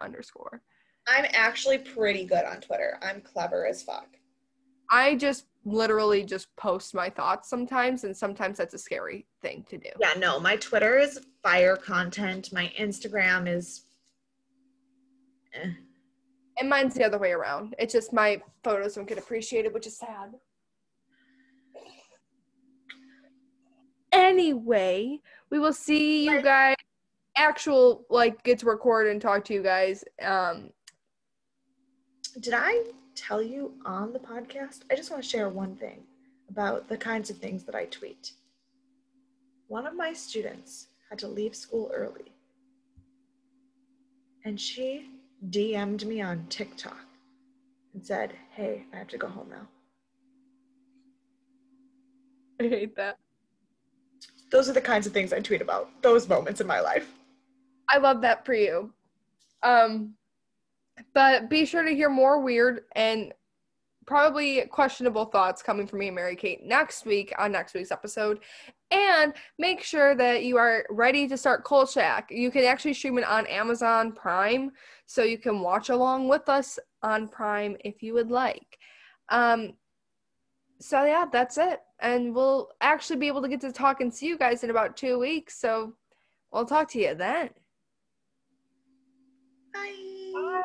I'm actually pretty good on Twitter. I'm clever as fuck. I just literally just post my thoughts sometimes, and sometimes that's a scary thing to do. Yeah, no, my Twitter is fire content. My Instagram is... And mine's the other way around. It's just my photos don't get appreciated, which is sad. Anyway, we will see you guys get to record and talk to you guys. Did I tell you on the podcast? I just want to share one thing about the kinds of things that I tweet. One of my students had to leave school early, and she DM'd me on TikTok and said, "Hey, I have to go home now." I hate that. Those are the kinds of things I tweet about, those moments in my life. I love that for you. But be sure to hear more weird and probably questionable thoughts coming from me and Mary Kate next week on next week's episode. And make sure that you are ready to start Kolchak. You can actually stream it on Amazon Prime, so you can watch along with us on Prime if you would like. So yeah, that's it. And we'll actually be able to get to talk and see you guys in about 2 weeks. So we'll talk to you then. Bye. Bye.